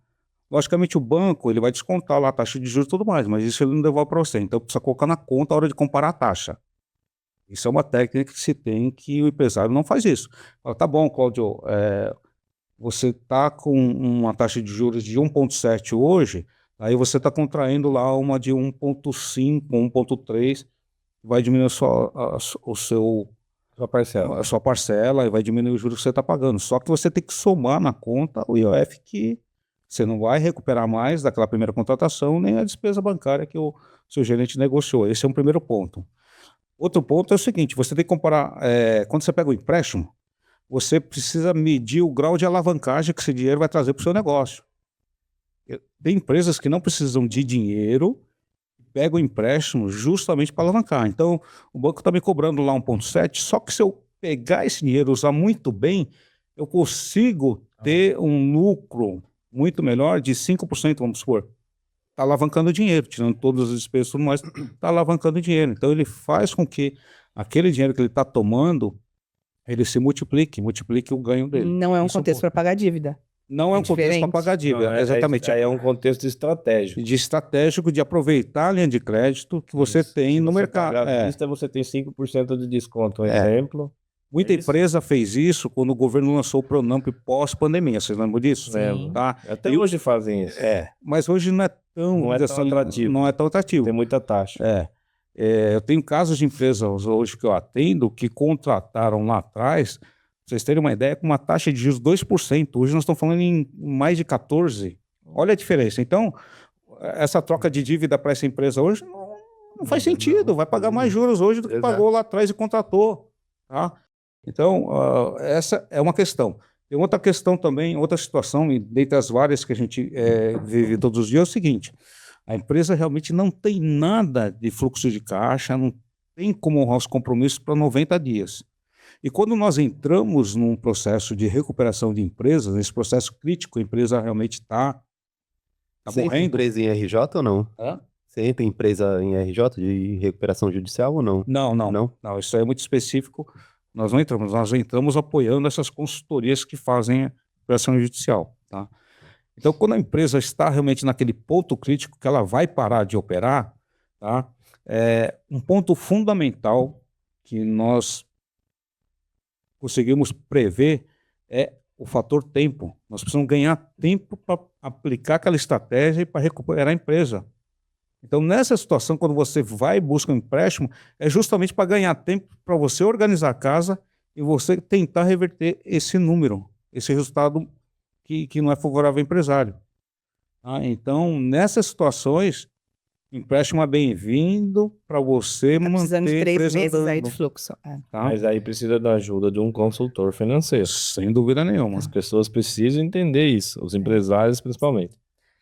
Logicamente o banco ele vai descontar lá a taxa de juros e tudo mais, mas isso ele não devolve para você. Então precisa colocar na conta a hora de comparar a taxa. Isso é uma técnica que se tem que o empresário não faz isso. Fala, tá bom, Cláudio, você está com uma taxa de juros de 1,7 hoje, aí você está contraindo lá uma de 1,5, 1,3, vai diminuir a sua parcela e vai diminuir o juros que você está pagando. Só que você tem que somar na conta o IOF que você não vai recuperar mais daquela primeira contratação, nem a despesa bancária que o seu gerente negociou. Esse é um primeiro ponto. Outro ponto é o seguinte, você tem que comparar, quando você pega o empréstimo, você precisa medir o grau de alavancagem que esse dinheiro vai trazer para o seu negócio. Tem empresas que não precisam de dinheiro, pegam o empréstimo justamente para alavancar. Então, o banco está me cobrando lá 1,7, só que se eu pegar esse dinheiro e usar muito bem, eu consigo ter um lucro muito melhor de 5%, vamos supor. Está alavancando dinheiro, tirando todas as despesas e tudo mais, está alavancando dinheiro. Então, ele faz com que aquele dinheiro que ele está tomando, ele se multiplique o ganho dele. Não é um Isso contexto para pagar dívida. Não é um contexto para diferente. pagar dívida, Não, exatamente. Aí é um contexto estratégico. De estratégico de aproveitar a linha de crédito que você tem Se no você mercado. pagar à vista, você tem 5% de desconto, exemplo. Muita É isso. empresa fez isso quando o governo lançou o Pronamp pós-pandemia. Vocês lembram disso? Sim. Tá? Até hoje fazem isso. Mas hoje não é tão atrativo. Não é tão atrativo. Tem muita taxa. Eu tenho casos de empresas hoje que eu atendo que contrataram lá atrás, pra vocês terem uma ideia, com uma taxa de juros 2%. Hoje nós estamos falando em mais de 14%. Olha a diferença. Então, essa troca de dívida para essa empresa hoje não faz sentido. Vai pagar mais juros hoje do que pagou lá atrás e contratou. Tá? Então, essa é uma questão. Tem outra questão também, outra situação, e dentre as várias que a gente vive todos os dias, é o seguinte: a empresa realmente não tem nada de fluxo de caixa, não tem como honrar os compromissos para 90 dias. E quando nós entramos num processo de recuperação de empresas, nesse processo crítico, a empresa realmente está Você entra morrendo. empresa em RJ ou não? Hã? Você entra empresa em RJ de recuperação judicial ou não? Não, isso aí é muito específico. Nós não entramos, nós entramos apoiando essas consultorias que fazem a operação judicial, tá? Então, quando a empresa está realmente naquele ponto crítico que ela vai parar de operar, tá? Um ponto fundamental que nós conseguimos prever é o fator tempo. Nós precisamos ganhar tempo para aplicar aquela estratégia e para recuperar a empresa. Então, nessa situação, quando você vai e busca um empréstimo, é justamente para ganhar tempo para você organizar a casa e você tentar reverter esse número, esse resultado que não é favorável ao empresário. Tá? Então, nessas situações, empréstimo é bem-vindo para você Tá precisando de manter a 3 empresa meses aí de andando, fluxo. tá? Mas aí precisa da ajuda de um consultor financeiro. Sem dúvida nenhuma. As pessoas precisam entender isso, os empresários principalmente.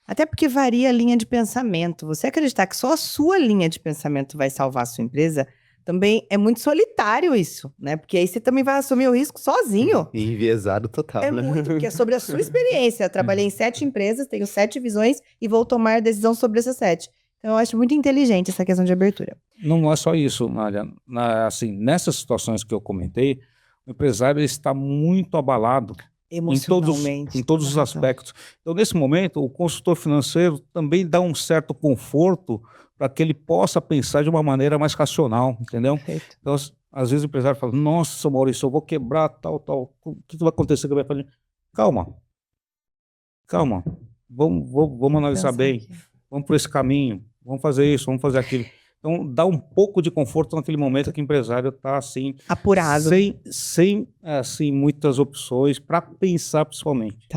Até porque varia a linha de pensamento. Você acreditar que só a sua linha de pensamento vai salvar a sua empresa, também é muito solitário isso, né? Porque aí você também vai assumir o risco sozinho. E enviesado total, É né? muito, porque é sobre a sua experiência. Eu trabalhei em 7 empresas, tenho 7 visões e vou tomar decisão sobre essas 7. Então, eu acho muito inteligente essa questão de abertura. Não é só isso, Nádia. Assim, nessas situações que eu comentei, o empresário está muito abalado Emocionalmente. em todos os toda razão. aspectos. Então, nesse momento, o consultor financeiro também dá um certo conforto para que ele possa pensar de uma maneira mais racional, entendeu? Perfeito. Então, às vezes o empresário fala, nossa, Maurício, eu vou quebrar tal. O que vai acontecer? Calma, vamos analisar Pensar bem, aqui. vamos por esse caminho, vamos fazer isso, vamos fazer aquilo. Então, dá um pouco de conforto naquele momento que o empresário está assim, Apurado. sem assim, muitas opções para pensar principalmente.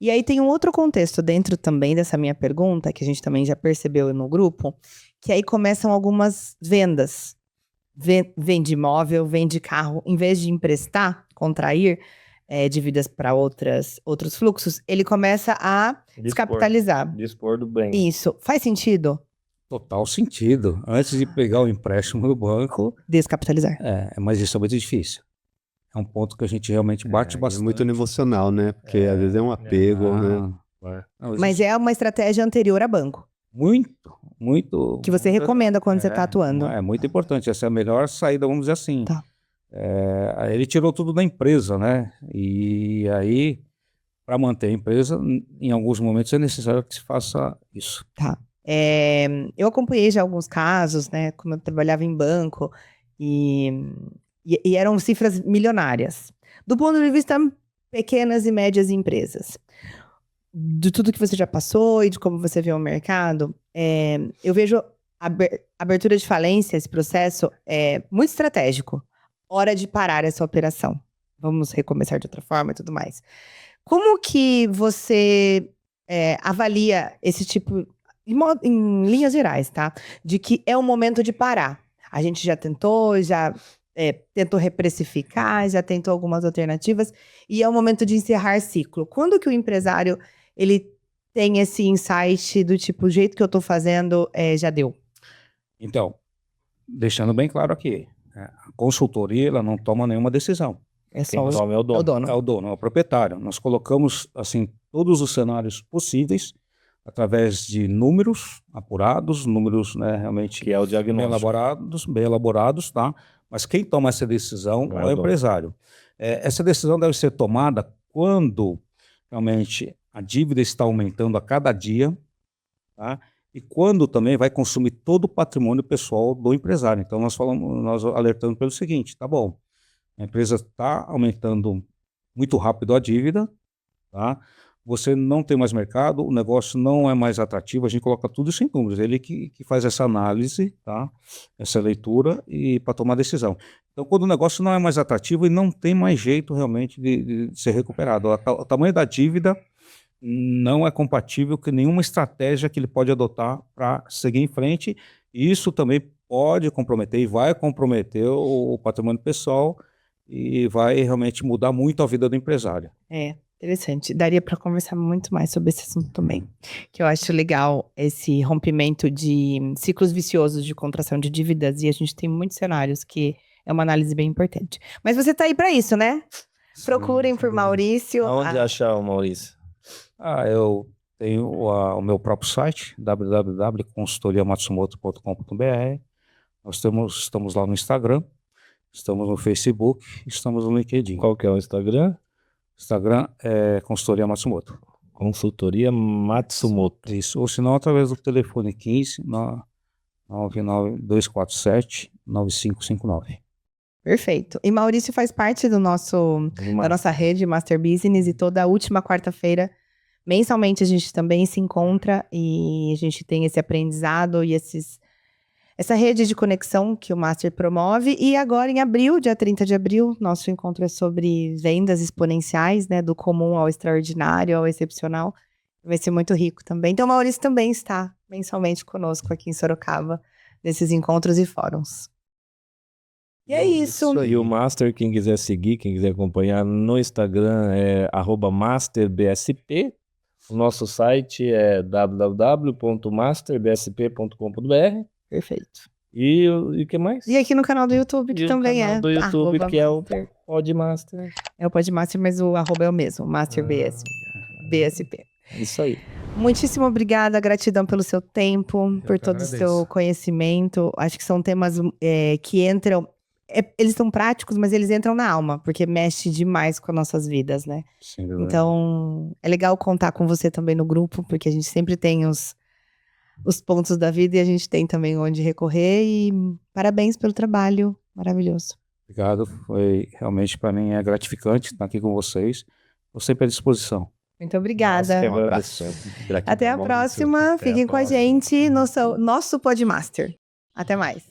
E aí tem um outro contexto dentro também dessa minha pergunta, que a gente também já percebeu no grupo, que aí começam algumas vendas. Vende imóvel, vende carro. Em vez de emprestar, contrair dívidas para outros fluxos, ele começa a descapitalizar. Dispor do bem. Isso. Faz sentido? Total sentido. Antes de pegar o empréstimo do banco, Descapitalizar. mas isso é muito difícil. É um ponto que a gente realmente bate É bastante. muito no emocional, né? Porque às vezes é um apego, né? Não, Mas é uma estratégia anterior a banco, muito. que você recomenda quando você está atuando. É muito importante. Essa é a melhor saída, vamos dizer assim. Tá. Aí ele tirou tudo da empresa, né? E aí, para manter a empresa, em alguns momentos é necessário que se faça isso. Tá. Eu acompanhei já alguns casos, né? Como eu trabalhava em banco, e eram cifras milionárias. Do ponto de vista pequenas e médias empresas. De tudo que você já passou e de como você vê o mercado, eu vejo abertura de falência, esse processo, muito estratégico. Hora de parar essa operação. Vamos recomeçar de outra forma e tudo mais. Como que você avalia esse tipo, em linhas gerais, tá? De que é o momento de parar. A gente já tentou tentou reprecificar, já tentou algumas alternativas, e é o momento de encerrar ciclo. Quando que o empresário ele tem esse insight do tipo, o jeito que eu tô fazendo já deu? Então, deixando bem claro aqui, a consultoria ela não toma nenhuma decisão. É Quem só toma é o dono. É o dono, é o proprietário. Nós colocamos assim todos os cenários possíveis através de números apurados, números, né, realmente Que é o diagnóstico. bem elaborados, tá? Mas quem toma essa decisão Não é é o o dono. empresário. Essa decisão deve ser tomada quando realmente a dívida está aumentando a cada dia, tá? E quando também vai consumir todo o patrimônio pessoal do empresário. Então nós alertamos pelo seguinte, tá bom, a empresa está aumentando muito rápido a dívida, tá? Você não tem mais mercado, o negócio não é mais atrativo, a gente coloca tudo isso em números, ele que faz essa análise, tá? Essa leitura e para tomar decisão. Então, quando o negócio não é mais atrativo e não tem mais jeito realmente de ser recuperado, o tamanho da dívida não é compatível com nenhuma estratégia que ele pode adotar para seguir em frente, e isso também pode comprometer e vai comprometer o patrimônio pessoal e vai realmente mudar muito a vida do empresário. Interessante. Daria para conversar muito mais sobre esse assunto também. Que eu acho legal esse rompimento de ciclos viciosos de contração de dívidas, e a gente tem muitos cenários que é uma análise bem importante. Mas você tá aí para isso, né? Procurem por Maurício. Aonde achar o Maurício? Eu tenho o meu próprio site, www.consultoriamatsumoto.com.br. Nós estamos lá no Instagram Estamos no Facebook, estamos no LinkedIn. Qual que é o Instagram? Instagram é Consultoria Matsumoto. Consultoria Matsumoto. Isso, ou se não, através do telefone 15 99247 9559. Perfeito. E Maurício faz parte da nossa rede Master Business e toda última quarta-feira, mensalmente, a gente também se encontra e a gente tem esse aprendizado e essa rede de conexão que o Master promove. E agora, em abril, dia 30 de abril, nosso encontro é sobre vendas exponenciais, né? Do comum ao extraordinário, ao excepcional. Vai ser muito rico também. Então, o Maurício também está mensalmente conosco aqui em Sorocaba, nesses encontros e fóruns. E é isso. E o Master, quem quiser seguir, quem quiser acompanhar no Instagram é @masterbsp. O nosso site é www.masterbsp.com.br. Perfeito. E o que mais? E aqui no canal do YouTube, que E o também canal é. do YouTube, que é o Master. Podmaster. É o Podmaster, mas o arroba é o mesmo, Master BSP. Isso aí. Muitíssimo obrigada, gratidão pelo seu tempo, por todo o seu conhecimento. Acho que são temas que entram. Eles são práticos, mas eles entram na alma, porque mexe demais com as nossas vidas, né? Sem dúvida. Então, é legal contar com você também no grupo, porque a gente sempre tem os pontos da vida e a gente tem também onde recorrer. E parabéns pelo trabalho maravilhoso. Obrigado, foi realmente para mim é gratificante estar aqui com vocês. Estou sempre à disposição. Muito obrigada. Um abraço. Gratidão, Até a Maurício. próxima. Até a Fiquem com a próxima. gente no nosso Podmaster. Até mais.